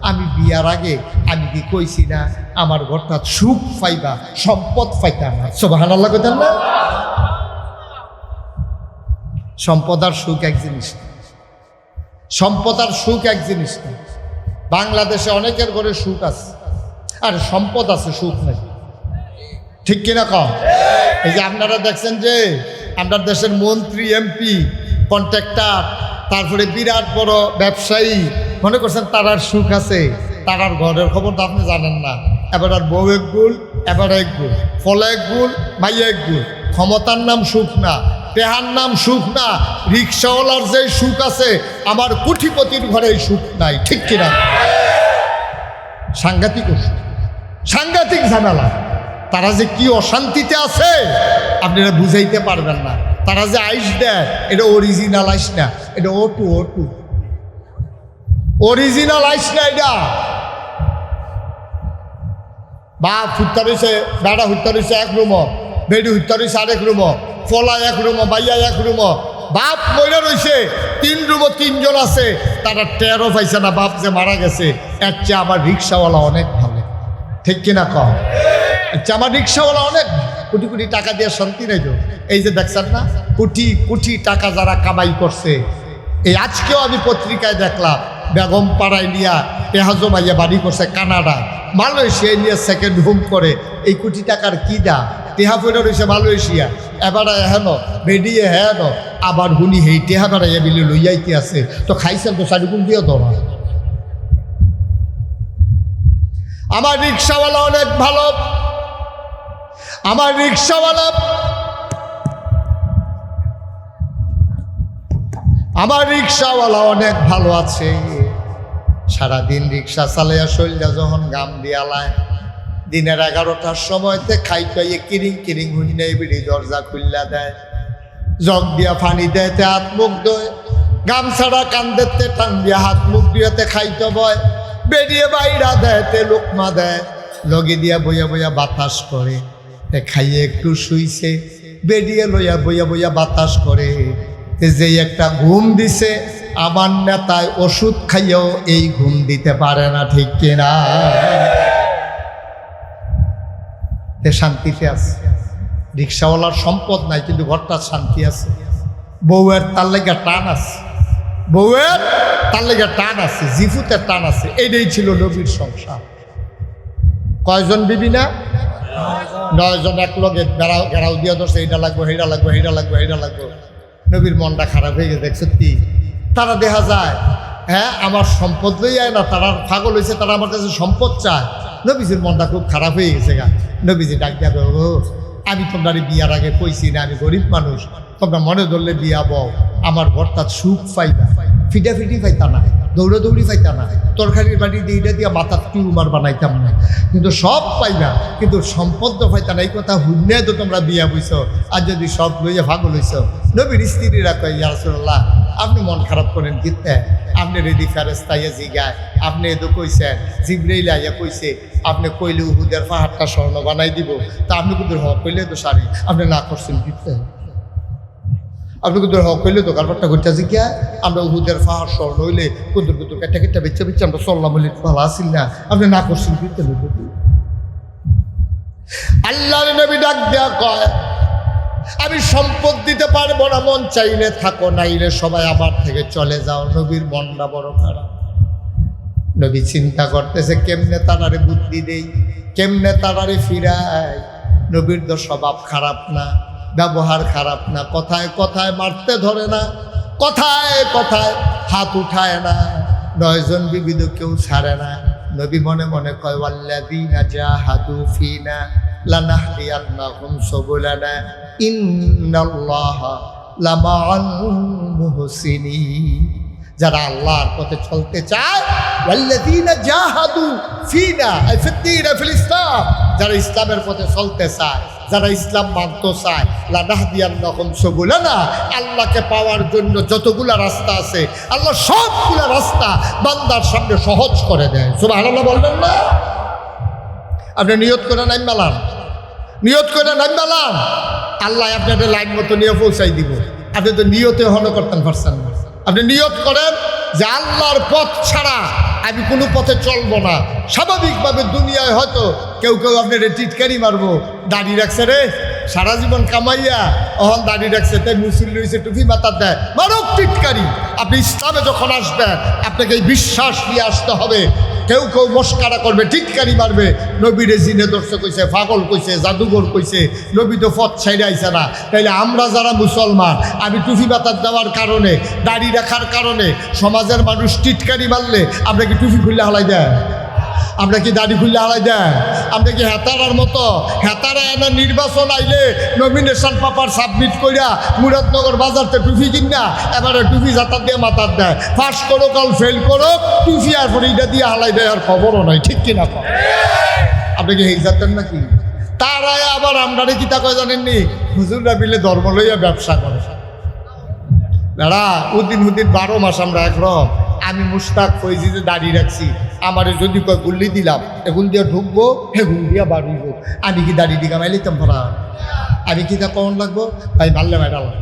আমি বিয়ার আগে আমি কি কইছি না আমার ঘরটা সুখ পাইবা, সম্পদ পাইতা না? সুবহানাল্লাহ কইতেন না? সম্পদ আর সুখ এক জিনিস না। সম্পদ আর সুখ এক জিনিস না। বাংলাদেশে অনেকের ঘরে সুখ আছে আর সম্পদ আছে, সুখ নাই। ঠিক কিনা কম? এই যে আপনারা দেখছেন যে আপনার দেশের মন্ত্রী, এমপি, কন্ট্রাক্টর, তারপরে বিরাট বড় ব্যবসায়ী, মনে করছেন তারার সুখ আছে? তারার ঘরের খবর তো আপনি জানেন না। এবার আর বউ এক গুল, এবার এক গুল, ফলে এক গুল, মাইয়া এক গুল। ক্ষমতার নাম সুখ না, টেহার নাম সুখ না। রিক্সাওয়ালার যে সুখ আছে, আমার কোটিপতির ঘরে সুখ নাই। ঠিক কিনা? সাংঘাতিক ওষুধ, সাংঘাতিক ঝামেলা। তারা যে কি অশান্তিতে আছে আপনারা বুঝাইতে পারবেন না। তারা যে আইস দেয়, এটা অরিজিনাল আইস না, এটা ওটু অরিজিনাল আইস না। এটা বাপ হুত্তা রয়েছে, বেড়া হুত্তা রয়েছে এক রুম, বেডি হুত্তা রয়েছে আরেক রুম, ফলা এক রুম, বাইয়া এক রুম, বাপ মইরা রয়েছে 3 রুমে 3 জন আছে। তারা টেরও পাইছে না বাপ যে মারা গেছে। এর চেয়ে আমার রিক্সাওয়ালা অনেক ভালো। ঠিক কিনা কম? আমার রিক্সাওয়ালা অনেক কোটি কোটি টাকা দিয়ে শান্তি নাই তো। এই যে দেখছেন না, কোটি কোটি টাকা যারা কামাই করছে, এই আজকেও আমি পত্রিকায় দেখলাম বেগম পাড়ায় নিয়া এহাজো মাইয়া বাড়ি করছে কানাডায়, মালয়েশিয়ায় নিয়ে সেকেন্ড হোম করে। এই কোটি টাকার কি দাম? টেহা ফেরা রয়েছে মালয়েশিয়া, এবার হেন বেডিয়ে হেন আবার হুনি হেই টেহা বেড়াইয়া বিলে লইয়াইতে আছে। তো খাইছেন তো চারিগুণ দিয়ে ধরা। আমার রিক্সাওয়ালা অনেক ভালো, আমার রিক্সাওয়ালা অনেক ভালো আছে। সারাদিন রিক্সা চালাইয়া শৈলটা যখন গাম দিয়ালায়, দিনের 11টার সময়তে খাইতে কিরিং কিরিং হুনি নেই বিড়ি দরজা খুললা দেয়, জগ দিয়া ফানি দেয়, হাত মুখ দোয়, গামছাড়া কান্দেতে টান দিয়া হাত মুখ দিয়াতে খাইতে বয়, বেরিয়ে বাইরা দেয় তে লোকমা দেয়, লগে দিয়া বইয়া বইয়া বাতাস করে। খাইয়ে একটু শুইছে, বেরিয়ে লইয়া বইয়া বইয়া বাতাস করে। যে একটা ঘুম দিছে, আমার নেতায় ওষুধ খাইয়েও এই ঘুম দিতে পারে না, ঠিক কিনা? শান্তিতে আছে। রিক্সাওয়ালার সম্পদ নাই কিন্তু ঘরটার শান্তি আছে। বউয়ের তার লেগে টান আছে, বউয়ের তার লেগে টান আছে, জিফুতের টান আছে। এইটাই ছিল নবীর সংসার। কয়জন বিবি না? 9 জন এক লগে ঘেরাও দিয়া ধরছে, এইটা লাগবো, হেটা লাগবো, হেটা লাগবো, হেটা লাগবো। নবীর মনটা খারাপ হয়ে গেছে। সত্যি তারা দেখা যায়, হ্যাঁ আমার সম্পদ লইয়ায় না, তারা পাগল হয়েছে, তারা আমার কাছে সম্পদ চায়। নবীজির মনটা খুব খারাপ হয়ে গেছে গা। নবীজি ডাক দিয়া ও, আমি তোমরা বিয়ার আগে কইছি না, আমি গরিব মানুষ, তোমরা মনে ধরলে বিয়া বও, আমার ঘরটা সুখ পাইবা, ফিটাফিটি পাইতা না, দৌড়াদৌড়ি পাইতা না, তরকারির বাড়ি দিয়ে এটা দিয়ে মাথার টিউমার বানাইতাম না, কিন্তু সব পাইবা, কিন্তু সম্পদ তো পাইতা না। এই কথা হুন্নে তো তোমরা বিয়া বইছ। আর যদি সব লইয়া ভাগল হইছ। নবীর স্ত্রীরা কয়, ইয়া রাসূলুল্লাহ, আপনি মন খারাপ করেন কিতে? আপনি রেডি ফেরেশতাইয়া জিগায়, আপনি এদো কইছেন, জিবরাইল আইয়া কইছে, আপনি কইলে উহুদের পাহাড়টা স্বর্ণ বানাই দিব। তা আপনি কিন্তু হক কইলে তো সারি, আপনি না করছেন কিতে? আপনি কিন্তু হক কইলে তো কারবারটা ঘুরতে জিজ্ঞা, আমরা উহুদের পাহাড় স্বর্ণ হইলে কুদুর কুদুর কেটে কেটে বেচে বেচে আমরা চললাম বলে ভালো আসিল না, আপনি না করছেন কিতে? আল্লাহর নবী ডাক দেয়া কয়, আমি সম্পদ দিতে পারবো না, মন চাইলে থাকো, নাইলে সবাই আমার থেকে চলে যাও। নবীর মনটা বড় খারাপ। নবী চিন্তা করতেছে কেমনে তারারে বুদ্ধি দেই, কেমনে তারারে ফিরাই। নবীর তো স্বভাব খারাপ না, ব্যবহার খারাপ না, কথায় কথায় মারতে ধরে না, কথায় কথায় হাত উঠায় না, 9 জন বিবিধ কেউ ছাড়ে না। নবী মনে মনে কয়, ওয়াল্লাযীনা জাহাদু ফীনা লানাহদিয়ান্নাহুম সুবুলানা ইন্নাল্লাহা লামাআল মুহসিনিন। যারা আল্লাহর পথে চলতে চায়, ওয়াল্লাযীনা জাহাদু ফীনা আই ফিদ্দীন ফিল ইসলাম, যারা ইসলামের পথে চলতে চায়, যারা ইসলাম মানতে চায়, লানাহদিয়ান্নাহুম সুবুলানা, আল্লাহকে পাওয়ার জন্য যতগুলা রাস্তা আছে, আল্লাহ সবগুলা রাস্তা বান্দার সামনে সহজ করে দেয়। সুবহানাল্লাহ বলবেন না? আপনি নিয়ত করে নাই মালান, নিয়ত করে নাই মালান, আল্লাহ আপনাদের লাইন মতো নিয়ে পৌঁছাই দিব। আপনি তো নিয়তে হন করতেন পারছেন না। আপনি নিয়ত করেন যে আল্লাহর পথ ছাড়া আমি কোনো পথে চলবো না। স্বাভাবিকভাবে দুনিয়ায় হয়তো কেউ কেউ আপনার টিটকারি মারবো, দাড়ি রাখছে রে সারা জীবন কামাইয়া, অহন দাড়ি রাখছে তাই মুসল্লি হয়েছে, টুপি মাথার দেয়, মারক টিটকারি। আপনি ইসলামে যখন আসবেন আপনাকে এই বিশ্বাস নিয়ে আসতে হবে। কেউ কেউ মস্কারা করবে, টিটকারি মারবে, নবীরে জিনে দর্শক কইছে, পাগল কইছে, জাদুঘর কইছে, নবী তো পথ ছাইড়ে আইছে না। তাইলে আমরা যারা মুসলমান, আমি টুপি মাথার দেওয়ার কারণে, দাড়ি রাখার কারণে সমাজের মানুষ টিটকারি মারলে আমরা কি টুপি খুললে হালাই দেয়? আমরা কি দাড়ি খুললে হালাই দেয়? আমরা কি হেতারার মতো হেতারা এনে নির্বাচন আইলে নমিনেশন পেপার সাবমিট করিয়া মুরাদনগর বাজারতে টুপি কিনা এবারে টুপি জাতার দিয়ে মাথার দেয়, পাস করো কাল ফেল করো টুপি, আর পরে এটা দিয়ে হালাই দেয়, আর খবরও নয়, ঠিক কিনা? আপনি কি এই জাতেন নাকি? তারাই আবার আমরা কি তা কয় জানেননি, হুজুররা মিলে ধর্ম লইয়া ব্যবসা করে। দাঁড়া উদ্দিন 12 মাস আমরা একরকম। আমি মুশতাক ফৈজি যে দাড়ি রাখছি, আমারে যদি কয় গুল্লি দিলাম, এগুন দিয়ে ঢুকবো, হেগুন দিয়া বাড়িব, আমি কি দাড়ি দিঘা মাইলিতাম ভরা? আমি কি তা কখন লাগবো? ভাই মারলে মাইরালাম,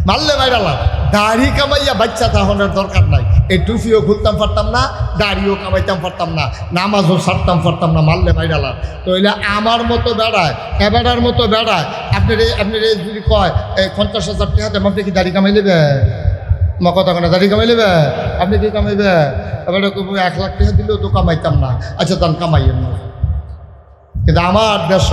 মারলে মাইরালাম, দাড়ি কামাইয়া বাচ্চা তাহলে দরকার নাই। এই টুপিও খুলতাম পারতাম না, দাড়িও কামাইতাম পারতাম না, নামাজও ছাড়তাম পারতাম না, মারলে বাইরালাম। তো হইলে আমার মতো বেড়ায়, এবেড়ার মতো বেড়ায়। আপনার যদি কয় এই 50,000 টাকা দেন, আপনি কি দাড়ি কামাই নেবে? মা কথা কেন দাড়ি কামাই নেবে? আপনি কি কামাইবে? এবারে 1 লাখ টাকা দিলেও তো কামাইতাম না। আচ্ছা তান কামাইয়েন না। কিন্তু আমার দেশ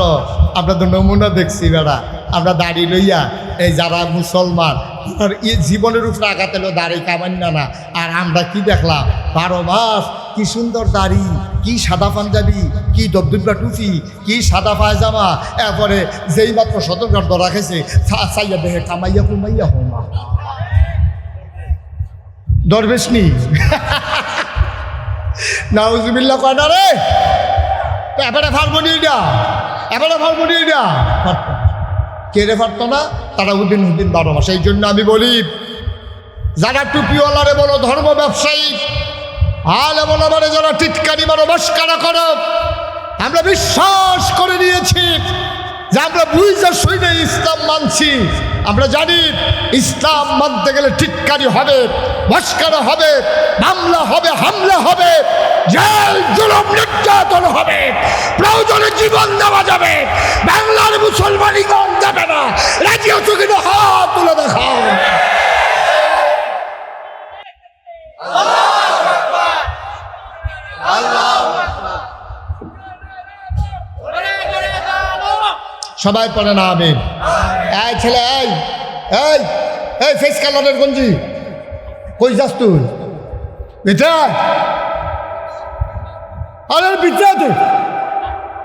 আপনাদের নমুনা দেখছি বেড়া, আমরা দাড়ি লইয়া এই যারা মুসলমান আর জীবনের উপরে আঘাত এলো দাড়ি কামাই না। আর আমরা কি দেখলাম 12 মাস কি সুন্দর দাড়ি, কি সাদা পাঞ্জাবি, কি দবদুব্বা টুপি, কি সাদা পায়জামা। এরপরে যেই মাত্র সতর্কার ধরা খেয়েছে চাইয়া দেখে কামাইয়া কুমাইয়া হোমা দরবেশনি নাউজুবিল্লাহ কয় না রে। এবারে ফার্মনিটা, এবারে ফার্মনিটা কেড়ে পারতো না, তারা উদিন 12 মাস। এই জন্য আমি বলি যারা টুপিওয়ালারে বলো ধর্ম ব্যবসায়ী, আলে বলো মানে যারা টিটকারি মারো মস্কারা করো, আমরা বিশ্বাস করে নিয়েছি যে আমরা বুঝা শুনে ইসলাম মানছি। আমরা জানি ইসলাম মানতে গেলে টিটকারি হবে, মস্কারা হবে, মামলা হবে, হামলা হবে, জেল জুলুম নির্যাতন হবে, প্রয়োজনে জীবন দেওয়া যাবে। বাংলার মুসলমানিগণ যাবে না। রাজি হচ্ছে কিনা হাত তুলে দেখাও। সবাই পড়ে না আমিন। এই ছেলে, এই এই এই ফেস কালারের গঞ্জি কই যাস তুই? বেটা আরে বিটা তুই,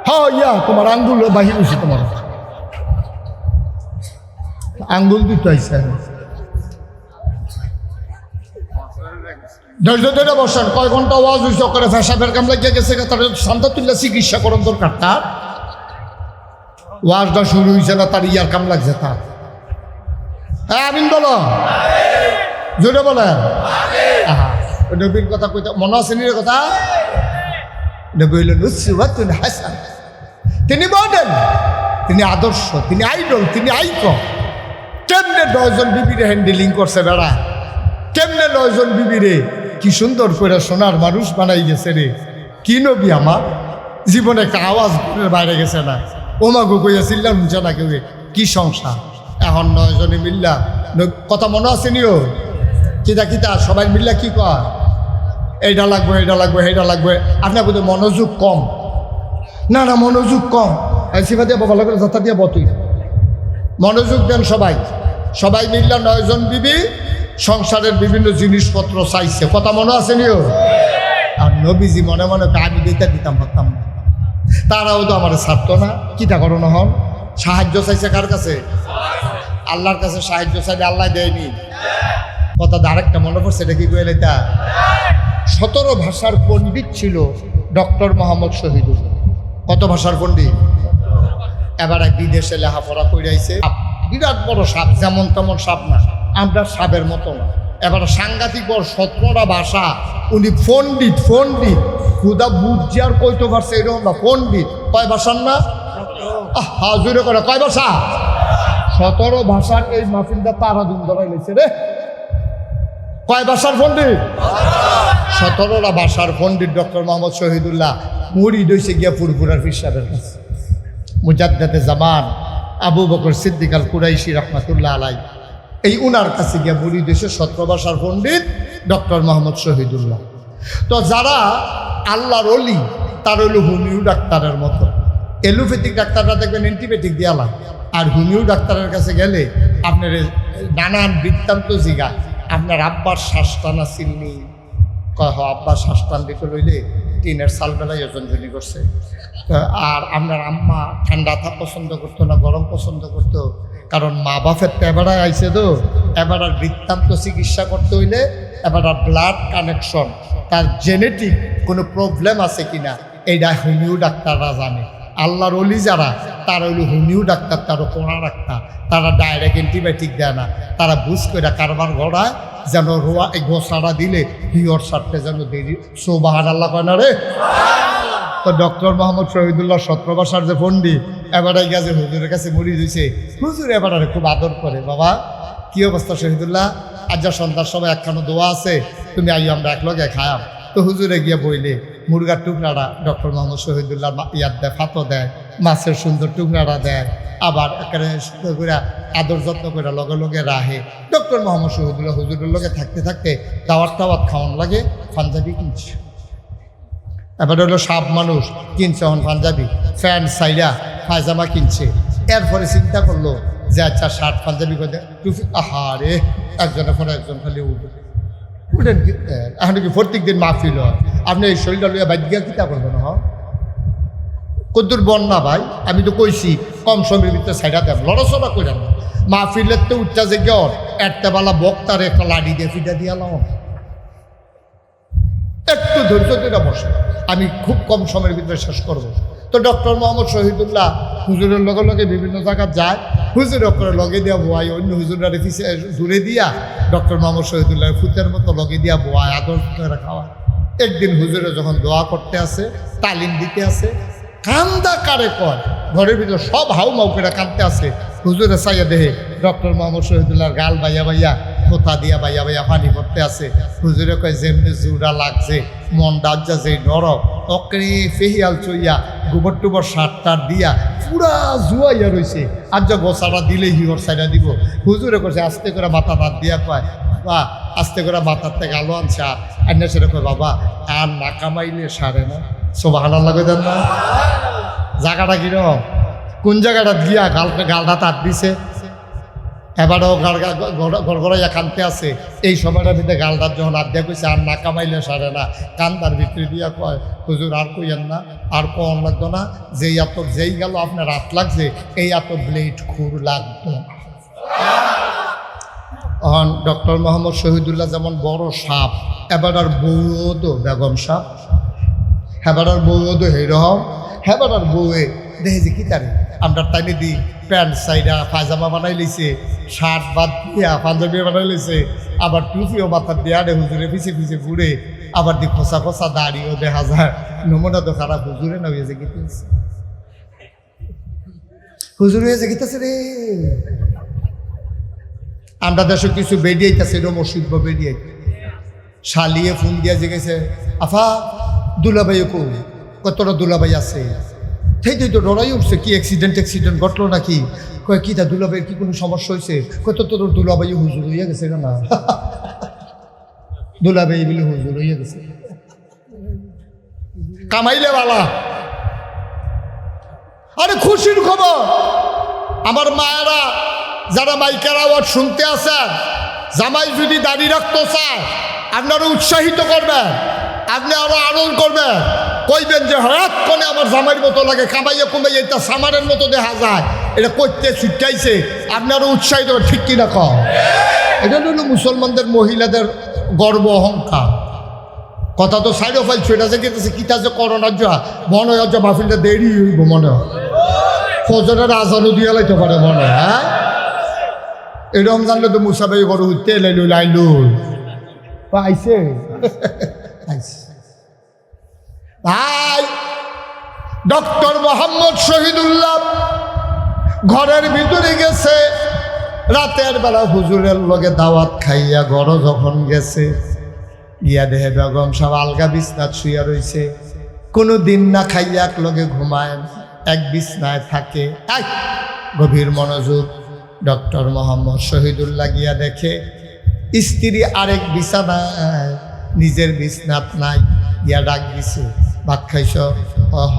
হ্যাঁ ইয়া তোমার আঙ্গুল বাহির হয়েছে, তোমার আঙ্গুল দিতে আইসা ধৈর্য ধরে বসেন। কয় ঘন্টা ওয়াজ হইছে করে ফেসাফের কাম লাগিয়ে গেছে, তার শান্ত তুললে চিকিৎসা করণ দরকার। তার ওয়াজটা শুরু হয়েছে না, তার ইয়ার কাম লাগছে তার। হ্যাঁ আমিন বলো, জোরে বলেন। নবীর কথা কইতে মনে আছে নির কথা। নবী হইলেন উসওয়াতুন হাসানাহ, তিনি মডেল, তিনি আদর্শ, তিনি আইডল, তিনি আইকন। কেমনে 9 জন বিবিরে হ্যান্ডেলিং করছে বেড়া, কেমনে 9 জন বিবিরে কি সুন্দর করে সোনার মানুষ বানাই গেছে রে। কি নবী আমার জীবনে একটা আওয়াজ বাইরে গেছে না, ওমাগো কইয়া চিল্লাম শুনছে না কেউ। কি সংসার এখন 9 জনে মিল্লা কথা মনে আছে নিও। কিতা কিতা সবাই মিল্লা কি কয়, এইটা লাগবে, এইটা লাগবে, এইটা লাগবে। আপনার বোধহয় মনোযোগ কম। না না মনোযোগ কম, সিফা দিয়ে ভালো করে যাত্রা দিয়ে বতুই মনোযোগ দেন সবাই। সবাই মিল্লা 9 জন বিবি সংসারের বিভিন্ন জিনিসপত্র চাইছে, কথা মনে আছে নিও। আর নবীজি মনে মনে আমি দিতাম পারতাম না, তারাও তো আমার ছাড়তো না। কিতা করো না হন, সাহায্য চাইছে কার কাছে? আল্লাহর কাছে সাহায্য চাইলে আল্লাহ দেয়নি। কথা আরেকটা মনে পড়ছে, এটা কি কইলে তা 17 ভাষার পণ্ডিত ছিল ডক্টর মোহাম্মদ শহীদুল। কত ভাষার পণ্ডিত? এবার এক বিদেশে লেখাপড়া করে আইছে। বিরাট বড় সাপ, যেমন তেমন সাপ না, আমরা সাপের মতো না। এবার সাংঘাতিক বড় 17টা ভাষা উনি পণ্ডিত। পণ্ডিত খুদা বুঝছি আর কইতে পারছে এরকম না, পণ্ডিত। কয় ভাষার না? হ্যাঁ জুড়ে করে কয় ভাষা? 17 ভাষার এই মাহফিলটা তারা দিন ধরাই লেছে রে। কয় ভাষার পণ্ডিত? 17টা ভাষার পণ্ডিত ডক্টর মোহাম্মদ শহীদুল্লাহ। মুরিদ হইছে গিয়া ফুরফুরার পীর সাহেবের কাছে, মুজাদ্দেদে জামান আবু বকর সিদ্দিক আল কুরাইশি রহমাতুল্লাহ আলাই। এই উনার কাছে গিয়া মুরিদ হইছে 17 ভাষার পণ্ডিত ডক্টর মোহাম্মদ শহীদুল্লাহ। তো যারা আল্লাহর ওলি তার হইল হোমিও ডাক্তারের মতো। এলোপ্যাথিক ডাক্তাররা দেখবেন অ্যান্টিবায়োটিক দিয়ালা, আর হোমিও ডাক্তারের কাছে গেলে আপনার নানান বৃত্তান্ত জিগা। আপনার আব্বার শ্বাসটানা চিনি কয়, আব্বার শ্বাসটান দিতে লইলে টিনের সালবেলায় ওজনজনি করছে। আর আপনার আম্মা ঠান্ডা পছন্দ করতো না, গরম পছন্দ করতো, কারণ মা বাপের তো এবারে আইসে। তো এবার আর বৃত্তান্ত চিকিৎসা করতে হইলে এবার আর ব্লাড কানেকশন, তার জেনেটিক কোনো প্রবলেম আছে কিনা এইটা হোমিও ডাক্তাররা জানে। আল্লাহর ওলি যারা তারা হইল হোমিও ডাক্তার, তারও কোনা ডাক্তার, তারা ডাইরেক্ট অ্যান্টিবায়োটিক দেয় না, তারা বুঝ করে কারবার গড়ায় যেন রোয়া এই গোসাটা দিলে হিওর সারতে যেন দেরি। সুবহান আল্লাহ কয় না রে। তো ডক্টর মোহাম্মদ শহীদুল্লাহ 17 ভাষার যে পণ্ডিত এবারে গেছে হুজুরের কাছে মরিদ হয়েছে। হুজুর এবারে খুব আদর করে, বাবা কি অবস্থা শহীদুল্লাহ, আজ যা সন্ধ্যার সময় একখানো দোয়া আছে তুমি আইও আমরা একলগে খায়াম। তো হুজুরে গিয়ে বইলে মুরগার টুকরাটা ডক্টর মোহাম্মদ শহীদুল্লাহ ইয়াদ দেয়, ফাতো দেয়, মাছের সুন্দর টুকরাটা দেয়, আবার একেবারে সুন্দর করে আদর যত্ন করে লগে লগে রাহে। ডক্টর মোহাম্মদ শহীদুল্লাহ হুজুরের লগে থাকতে থাকতে দাওয়াত টাওয়াত খাওয়ান লাগে, পাঞ্জাবি কিনছে। এবার হলো সাপ মানুষ কিনছে হন পাঞ্জাবি, প্যান্ট সাইডা পায়জামা কিনছে। এরপরে চিন্তা করলো যে আচ্ছা শার্ট পাঞ্জাবি করে টুপি, আহারে একজনের পরে একজন খালি উঠেন এখন কি প্রত্যেক দিন মাহফিল হয়, আপনি এই শরীরটা লইয়া বাদ্যা কিতা করবেন? কদ্দুর বন্যা ভাই, আমি তো কইছি কম সময়ের ভিতরে সাইডা দেব, লড়াচড়া করে না। মাহফিলের তো উঠটা যে গর একটা বেলা বক্তার একটা লাড়ি দিয়ে ফিটা দিয়ালাম, একটু ধৈর্য ধরে বসে, আমি খুব কম সময়ের ভিতরে শেষ করব। তো ডক্টর মোহাম্মদ শহীদুল্লাহ হুজুরের লগে লগে বিভিন্ন জায়গায় যায়, হুজুরের করে লগে দিয়া বোয়াই, অন্য হুজুররা পিছিয়ে দূরে দিয়া ডক্টর মোহাম্মদ শহীদুল্লাহ ফুতের মতো লগে দিয়া বোয়ায়, আদর করে খাওয়ায়। একদিন হুজুরে যখন দোয়া করতে আসে, তালিম দিতে আসে, কান্দা কারে কয়, ঘরের ভিতরে সব হাউ মাউ করে কাঁদতে আসে। হুজুরে চাইয়া দেহে ডক্টর মোহাম্মদ শহীদুল্লাহর গাল বাইয়া বাইয়া, কোথা দিয়া বাইয়া বাইয়া পানি পড়তে আছে। হুজুরে কয় যেমনি জুড়া লাগছে, মন ডাজ্জা যেই নরক, অকরে ফেহিয়াল চইয়া গোবর টুবর সারটার দিয়া পুরা জুয়াইয়া রয়েছে, আর যা গোসাটা দিলে হিওর সাইডা দিব। হুজুরে কছে আস্তে করে মাথা বাদ দিয়া কয়, বা আস্তে করে মাথার থেকে আলো আনছে, আর সেটা কয় বাবা আর না কামাইলে সারে না। সুবহানাল্লাহ কইতেন না? জায়গাটা কিরকম, কোন জায়গাটা গিয়া গালটা তার দিছে, এবারও গড়গড়াইয়া কানতে আছে। এই সময়টার ভিতরে গালটার যখন আড্ডা কইছে আর না কামাইলে সারে না, কান্দার ভিতরে দিয়া কয় হুজুর আর কইয়েন না, আর কম লাগতো না, যেই এত যেই গেল আপনার রাত লাগছে, এই এত ব্লেড খুর লাগতো। ডক্টর মোহাম্মদ শহীদুল্লাহ যেমন বড় সাপ, এবার আর বউও তো বেগম সাপ, হেবার আর বউও তো হেরম, হেবার আর বউয়ে দেখে যে কি তারে আমরা টাইনে দিই, প্যান্ট সাইডা পায়জামা বানাই লইছে, শার্ট বাদ দিয়া পাঞ্জাবি বানাই লইছে, আবার টুপিও মাথার দিয়া রে হুজুরে পিছে পিছে ঘুরে, আবার দি খোসা খোসা দাড়িও দেখা যায়। নমুনা তো খারাপ, হুজুরে না হয়েছে গীতেছে, হুজুর হয়েছে গীতেছে রে। আমরা দেশে কিছু বেরিয়েছে, মসজিদ বেরিয়ে শালিয়ে ফোন দিয়া জিগেছে, আফা দুলাভাই কতটা দুলাভাই আছে, সেই তো ডরাই উঠছে, কি অ্যাক্সিডেন্ট ঘটলো নাকি? কয় কি তা দুলাভাইয়ের কি কোনো সমস্যা হয়েছে? কত তোর দুলাভাই হুজুর হইয়া গেছে না, দুলাভাই বলে হুজুর হইয়া গেছে, কামাইলে বালা। আরে খুশির খবর, আমার মায়েরা যারা মাইকের আওয়াজ শুনতে আসেন, জামাই যদি দাঁড়িয়ে রাখতে চায় আপনারা উৎসাহিত করবেন, আপনি আরো আনন্দ করবেন, কইবেন যে হঠাৎ করে আমার জামাইয়ের মতো লাগে, কামাইয়া কুমাইয়া এটা সামারের মতো দেখা যায়, এটা করতে ছুটাইছে, আপনারা উৎসাহিত, ঠিক কিনা কম? এটা হলো মুসলমানদের মহিলাদের গর্ব অহংকার। কথা তো সাইড অফ ফাইল এটা যে গেতেছে কিতা যে করোনার যা মনে হয়, যে মাহফিলটা দেরি হইব মনে হয়, ফজরের আজানও দিয়া লাইতে পারে মনে হয়। হ্যাঁ, এরকম জানলে তো মুসাবাই বড় হইতে লাইল লাইল আইসে ভাই। ডক্টর মোহাম্মদ শহীদুল্লাহ ঘরের ভিতরে গেছে, রাতের বেলা হুজুরের লগে দাওয়াত খাইয়া ঘর যখন গেছে, গিয়া দেহে বেগম সব আলগা বিছনাত শুইয়া রইছে, কোনো দিন না খাইয়া এক লগে ঘুমায়, এক বিছনায় থাকে, এক গভীর মনোযোগ। ডক্টর মোহাম্মদ শহীদুল্লাহ গিয়া দেখে স্ত্রী আরেক বিছানায়, নিজের বিছনাত নাই, গিয়া ডাক দিছে, ভাত খাইছ? হ।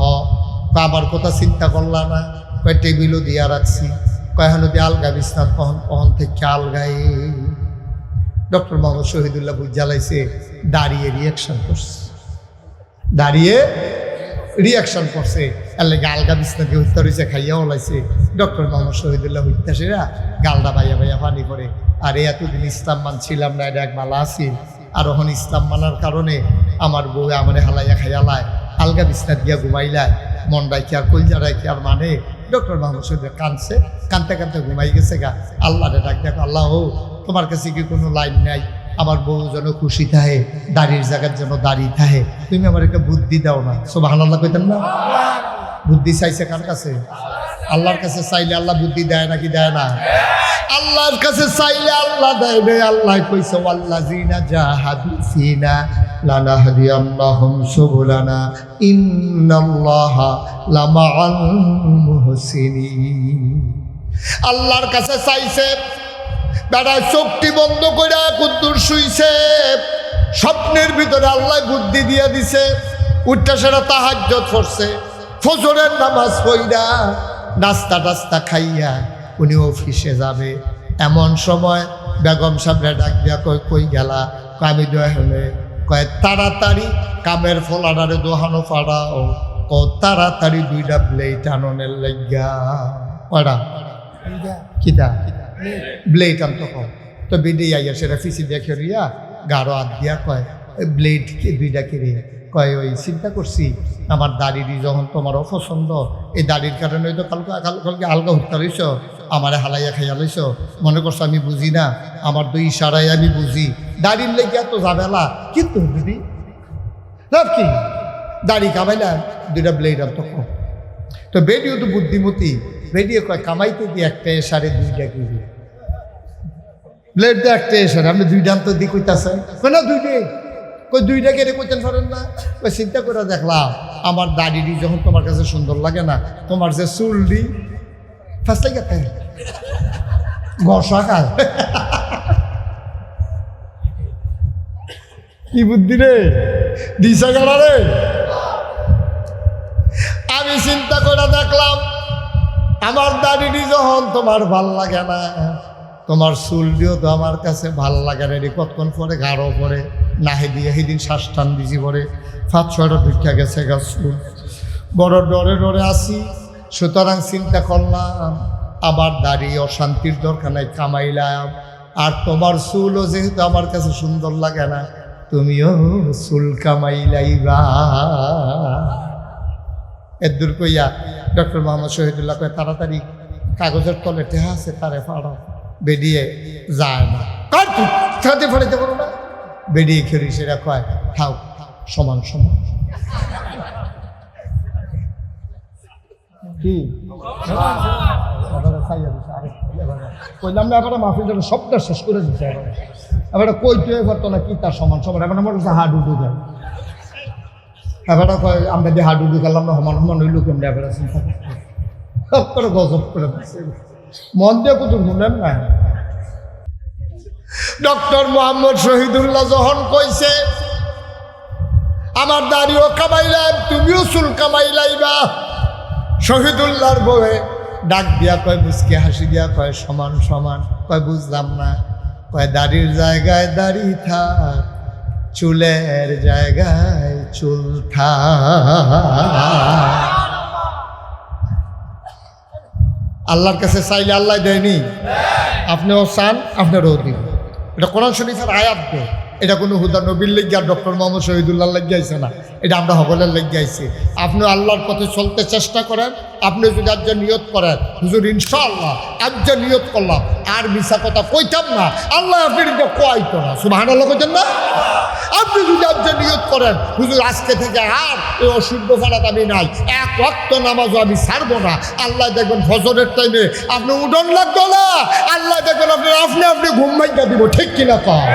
আমার কথা চিন্তা করলা না? কয় টেবিলও দিয়া রাখছি, কয় নদী আলগা বিছনাত কখন থেকে আলগাই। ডক্টর মোহাম্মদ শহীদুল্লাহ বুঝ জ্বালাইছে, দাঁড়িয়ে রিয়াকশন করছে, দাঁড়িয়ে রিয়াকশন করছে, এর লাগে আলগা বিছনাকে হত্যা রয়েছে, খাইয়া ওলাইছে। ডক্টর মোহাম্মদ শহীদুল্লাহ হত্যাসীরা গালদা বাইয়া বাইয়া পানি করে, আর এতদিন ইসলাম মানছিলাম না, এটা এক মালা আসি, আর ওখানে ইসলাম মানার কারণে আমার বউ আমার হালাইয়া খাইয়ালায়, আলগা বিছনা দিয়া ঘুমাইলায়, মন রাখি আর কলজা রাখি আর মানে। ডক্টর মোহাম্মদ শহীদুল্লাহ কাঁদছে, কাঁদতে কাঁদতে ঘুমাই গেছে গা। আল্লাহরে ডাক দেখো, আল্লাহ তোমার কাছে কি কোনো লাইন নাই, আমার বউ যেন খুশি থাকে, দাড়ির জায়গার যেন দাঁড়িয়ে থাকে, তুমি আমার একটা বুদ্ধি দাও না। সুবহানাল্লাহ কইতেন না? বুদ্ধি চাইছে কার কাছে? আল্লাহর কাছে চাইলে আল্লাহ বুদ্ধি দেয় নাকি দেয় না? আল্লাহর কাছে চাইলে আল্লাহ দেয় রে। আল্লাহ কইছে ওয়াল্লাযিনা জাহাদু ফিনা লানাহদিয়ান্নাহুম সুবুলানা ইন্নাল্লাহা লামাআল মুহসিনিন। আল্লাহর কাছে চাইছে, বেটা চোখটি বন্ধ করে কুদ্দুর শুইছে, স্বপ্নের ভিতরে আল্লাহ বুদ্ধি দিয়ে দিছে, উঠটা সেটা তাহাজ্জুদ পড়ছে, ফজরের নামাজ পড়া নাস্তা টাস্তা খাইয়া উনি অফিসে যাবে। এমন সময় বেগম সাহেবরা ডাক দিয়া কয় কই গেলা? আমি দোহানে কয় তাড়াতাড়ি কামের ফলাডারে দোহানো পাড়াও, ও তাড়াতাড়ি 2টা ব্লেড আননের লাগিয়া। ওরা কিতা ব্লেড আনতো কম তো বেডে আইয়া সেটা ফিসি দেখে রিয়া গাঢ় হাত দিয়া কয় ব্লেড 2টা কিনে। কয় ওই চিন্তা করছি আমার দাড়িটি যখন তোমার অপছন্দ, এই দাড়ির কারণে তো কালকে আলগা হত্যা রইছ, আমারে হালাইয়া খাইয়া লইছ, মনে করছো আমি বুঝি না, আমার তো ইশারায় আমি বুঝি, দাড়ির লেগে এত ঝামেলা। কিন্তু দিদি লাভ কি, দাড়ি কামাইলাম 2টা ব্লেড আনতো কম। তো বেডিও তো বুদ্ধিমতী, বেরিয়ে কয় কামাইতে দিয়ে 1টা এসারে 2টা কিনি ব্লেড দিয়ে 1টা এসারে আপনি 2টা আনতো দি কইতাছেন না 2টা কই 2টা কেড়ে কইতেন পারেন না? ওই চিন্তা করে দেখলাম আমার দাড়িটি যখন তোমার কাছে সুন্দর লাগে না, তোমার যে চুলটি ফার্স্টে গেতে ঘষা খায়। কি বুদ্ধি রে দিশা গেলা রে। আমি চিন্তা করে দেখলাম আমার দাড়িটি যখন তোমার ভাল লাগে না, তোমার চুলটিও তো আমার কাছে ভাল লাগে না। কতক্ষণ পরে গাঢ় পরে নাহে দিয়ে সেদিন শ্বাসটান দিছি পরে 5-6টা ভিক্ষা গেছে গা চুল, বড় ডরে ডরে আসি। সুতরাং চিন্তা করলাম আমার দাড়ি অশান্তির দরকার নাই, কামাইলাম। আর তোমার চুলও যেহেতু আমার কাছে সুন্দর লাগে না, তুমিও চুল কামাইলাইবা। এদূর কইয়া ডক্টর মোহাম্মদ শহীদুল্লাহ কয় তাড়াতাড়ি কাগজের তলে টেহা আছে তারে ফাড়াও। বেরিয়ে যায় না, ছাড়তে ফাড়াইতে পারো না। বেরিয়ে খেলি সেটা কয় থাও সমান সমান। কি কইলাম না, এবার মাহফিল সবটা শেষ করে দিচ্ছে। এবার কইতে পারতো না কি তার সমান সমান। এবার আমার কাছে হাডুডু যায়, এবার কয় আমরা যে হাডুডু খেলাম না সমান সমান হইল কেমন। এবার চিন্তা করে গজব করে দিচ্ছে, মন দিয়ে কত শুনেন না। ডক্টর মোহাম্মদ শহীদুল্লাহ যখন কইছে আমার দাড়িও কামাইলাম তুমিও চুল কামাইলাইবা, শহীদুল্লাহর বউয়ে ডাক দিয়া কয় মুচকে হাসি দিয়া কয় সমান সমান। কয় বুঝলাম না। কয় দাড়ির জায়গায় দাড়ি থাক, চুলের জায়গায় চুল থাক। আল্লাহর কাছে চাইলে আল্লাহ দেয়নি? আপনিও চান আপনারও দিন। এটা কোরআন শরীফের আয়াত তো, এটা কোনো হুদা নবীর লেগে আর ডক্টর মোহাম্মদ শহীদুল্লাহ লেগে আইছে না, এটা আমরা সকলের লেগে আইছি। আপনি আল্লাহর পথে চলতে চেষ্টা করেন। আপনি যদি আজ নিয়ত করেন হুজুর ইনশাআল্লাহ আজ নিয়ত করলাম আর মিশা কথা কইতাম না, আল্লাহ আপনি কইতো না, সুবহানাল্লাহ কইতেন না? আপনি যদি আজ নিয়ত করেন হুজুর আজকে থেকে আর এই অশুদ্ধ ফালাত আমি নাই, 1 ওয়াক্ত নামাজও আমি ছাড়বো না, আল্লাহ দেখবেন ফজরের টাইমে আপনি উঠন লাগতো না, আল্লাহ দেখবেন আপনি ঘুম ভাইকা দিব। ঠিক কিনা কম?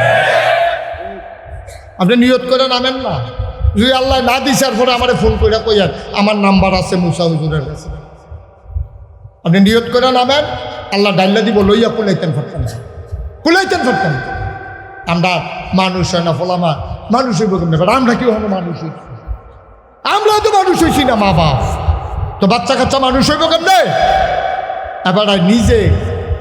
আপনি নিয়ত করে নামেন না। যদি আল্লাহ না দিছার পরে আমার ফোন করে কইয়ার আমার নাম্বার আছে মুসা হুজুরের কাছে, আপনি নিয়ত করে নামেন, আল্লাহ ডাইল্লা দিব, লইয়া কুলাইতেন ফারতেন, কুলাইতেন ফারতেন। আমরা মানুষ হয় না ফলামা, মানুষ হইব কেমন? আমরা কি হবো মানুষ হইছি? আমরা তো মানুষ হইছি না, মা বাপ তো বাচ্চা কাচ্চা মানুষ হইব কেমনে? এবার নিজে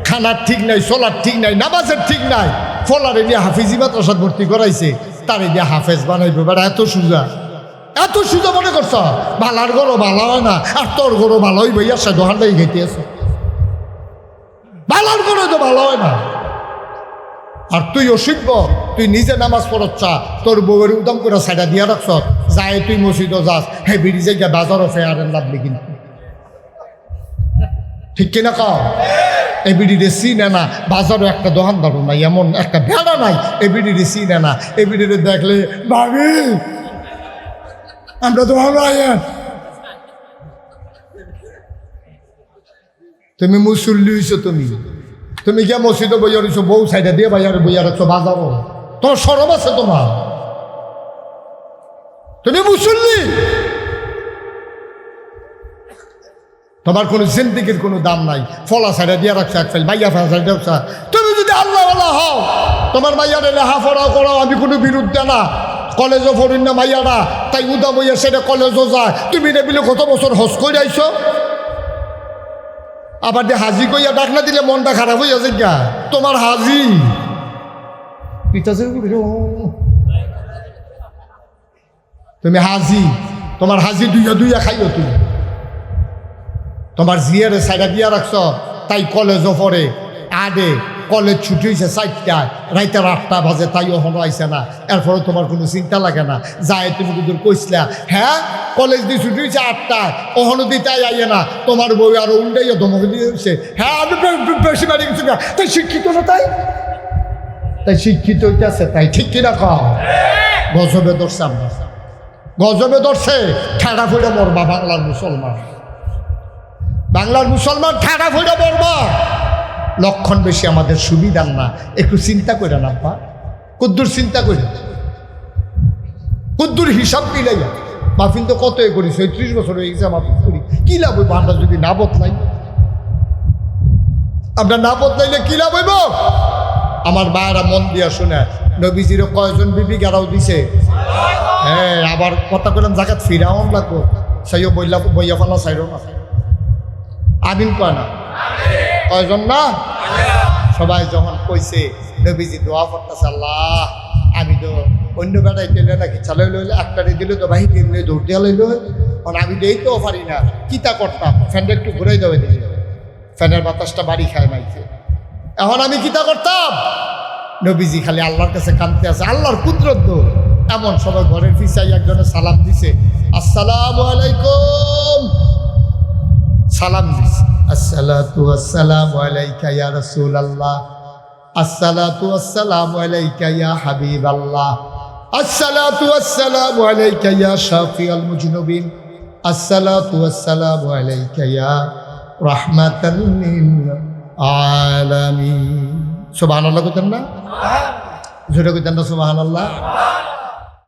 খানার ঠিক নাই, চলার ঠিক নাই, নামাজের ঠিক নাই, ফলারে নিয়ে হাফিজি মাদ্রাসাত ভর্তি করাইছে, তারে দিয়ে হাফেজ বানাইবে। বেড়া এত সুজা, এত সুজা মনে করছ? ভালার গরো ভালো হয় না, আর তোর গরো ভালো হইব। ইয়ার সাথে দোকানটাই খেতে আছে, ভালার গরো তো ভালো হয় না। আর তুই অসিদ্ধ, তুই নিজে নামাজ পড়ছা, তোর বউয়ের উদম করে সাইডা দিয়া রাখছ, যায় তুই মসজিদও যাস, হে বিড়িজে গিয়া বাজারও ফেয়ারেন লাভলি। কিন্তু ঠিক কিনা কও? এই বিড়িরে চিনে না, বাজারও একটা দোকানদারও নাই, এমন একটা ভেড়া নাই এই বিড়িরে চিনে না। এই বিড়িরে দেখলে ভাবি আমরা তো ভালো আয়েন, তুমি মুসল্লি হইছো, তুমি তুমি গিয়া মসজিদে বইয়া রয়েছো, বউ সাইডে দিয়ে বাইয়ারে বইয়া রাখছো বাজারও। তোমার সরম আছে? তোমার তুমি মুসল্লি, তোমার কোনো জিন্দিগির কোনো দাম নাই। ফলা সাইডে দিয়ে রাখছো এক ফাইল, মাইয়া ফেলা সাইডে রাখছো। তুমি যদি আল্লাহওয়ালা হও, তোমার মাইয়ারে লেখাপড়াও করো, আমি কোনো বিরুদ্ধে না। কলেজও পড়ুন না মাইয়ারা, তাই উদা বইয়া সেটা কলেজও যায়। তুমি নেবিলে কত বছর হজ করে আইছো, আবার দিয়ে হাজি কইয়া ডাক না দিলে মনটা খারাপ হইয়া যায় গা। তোমার হাজি তুমি হাজি, তোমার হাজি দুইয়া দুইয়া খাইও। তুমি তোমার জিয়ারে সাইডা দিয়া রাখছ, তাই কলেজও পড়ে আডে। কলেজ ছুটি হয়েছে 4টায়, রাইতে 8টা বাজে, তাইও হনো আইসে না। এরপরে তোমার কোনো চিন্তা লাগে না। যায় তুমি কিন্তু কইসলা, হ্যাঁ কলেজ দিয়ে ছুটি হয়েছে 8টায়, ওহনো দিয়ে তাই আইয়ে না। তোমার বই আরো উল্টাইয়া ধমক দিয়ে হচ্ছে, হ্যাঁ আমি বেশি বাড়ি গেছি না, তাই শিক্ষিত না, তাই শিক্ষিত হইতেছে, তাই ঠিক কিনা কও? গজবে ধরছে, আমরা গজবে ধরছে। ঠেড়া ফুড়ে মরবা বাংলার মুসলমান, বাংলার মুসলমান ঠেড়া ফুড়ে মরবা। লক্ষণ বেশি আমাদের সুবিধার না, একটু চিন্তা করে না পা, কুদ্দুর চিন্তা করে, কুদ্দুর হিসাব মিলাইয়া। মাহফিল তো কত করি, 36 বছর হয়ে গেছে মাহফিল করি, কি লাভ হইব আমরা যদি না বদলাই? আমরা না বদলাইলে কি লাভ হইব? আমার মায়েরা মন দিয়া শুনে, নবীজিরও কয়জন বিবি গেরাও দিছে। হ্যাঁ, আবার কথা কইলাম জাকাত ফিরাও লাগবো, সাইও বইয়া ফালা সাইরও না। আমিন কয় না? কয়জন না? সবাই যখন কইছে, নবীজি দোয়া করতেছে, আল্লাহ আমি তো অন্য বেড়াই পেলে নাকি চালাই লইলে একটারে দিলে তো বাহির এমনি দৌড় দেওয়া লইল, কারণ আমি দেই তো পারি না। কিতা করতাম? ফ্যানটা একটু ঘুরাই দেবে দিলে, ফ্যানের বাতাসটা বাড়ি খায় মাইছে। এখন আমি কিতা করতাম? নবীজি খালি আল্লাহর কাছে কাঁদতে আছে, আল্লাহর কুদরত দো। এমন সবাই ঘরের পিছাই একজনে সালাম দিছে, আসসালামু আলাইকুম, সালাম দিছে, আসসালাতু আসসালামু আলাইকা ইয়া রাসূলুল্লাহ, আসসালাতু আসসালামু আলাইকা ইয়া হাবিবাল্লাহ, আসসালাতু আসসালামু আলাইকা ইয়া শাফিউল মুজনিবিন, আসসালাতু আসসালামু আলাইকা ইয়া রাহমাতাল লিল আলামিন। সুবহানাল্লাহ কইতেন না? জোরে কইতেন না সুবহানাল্লাহ?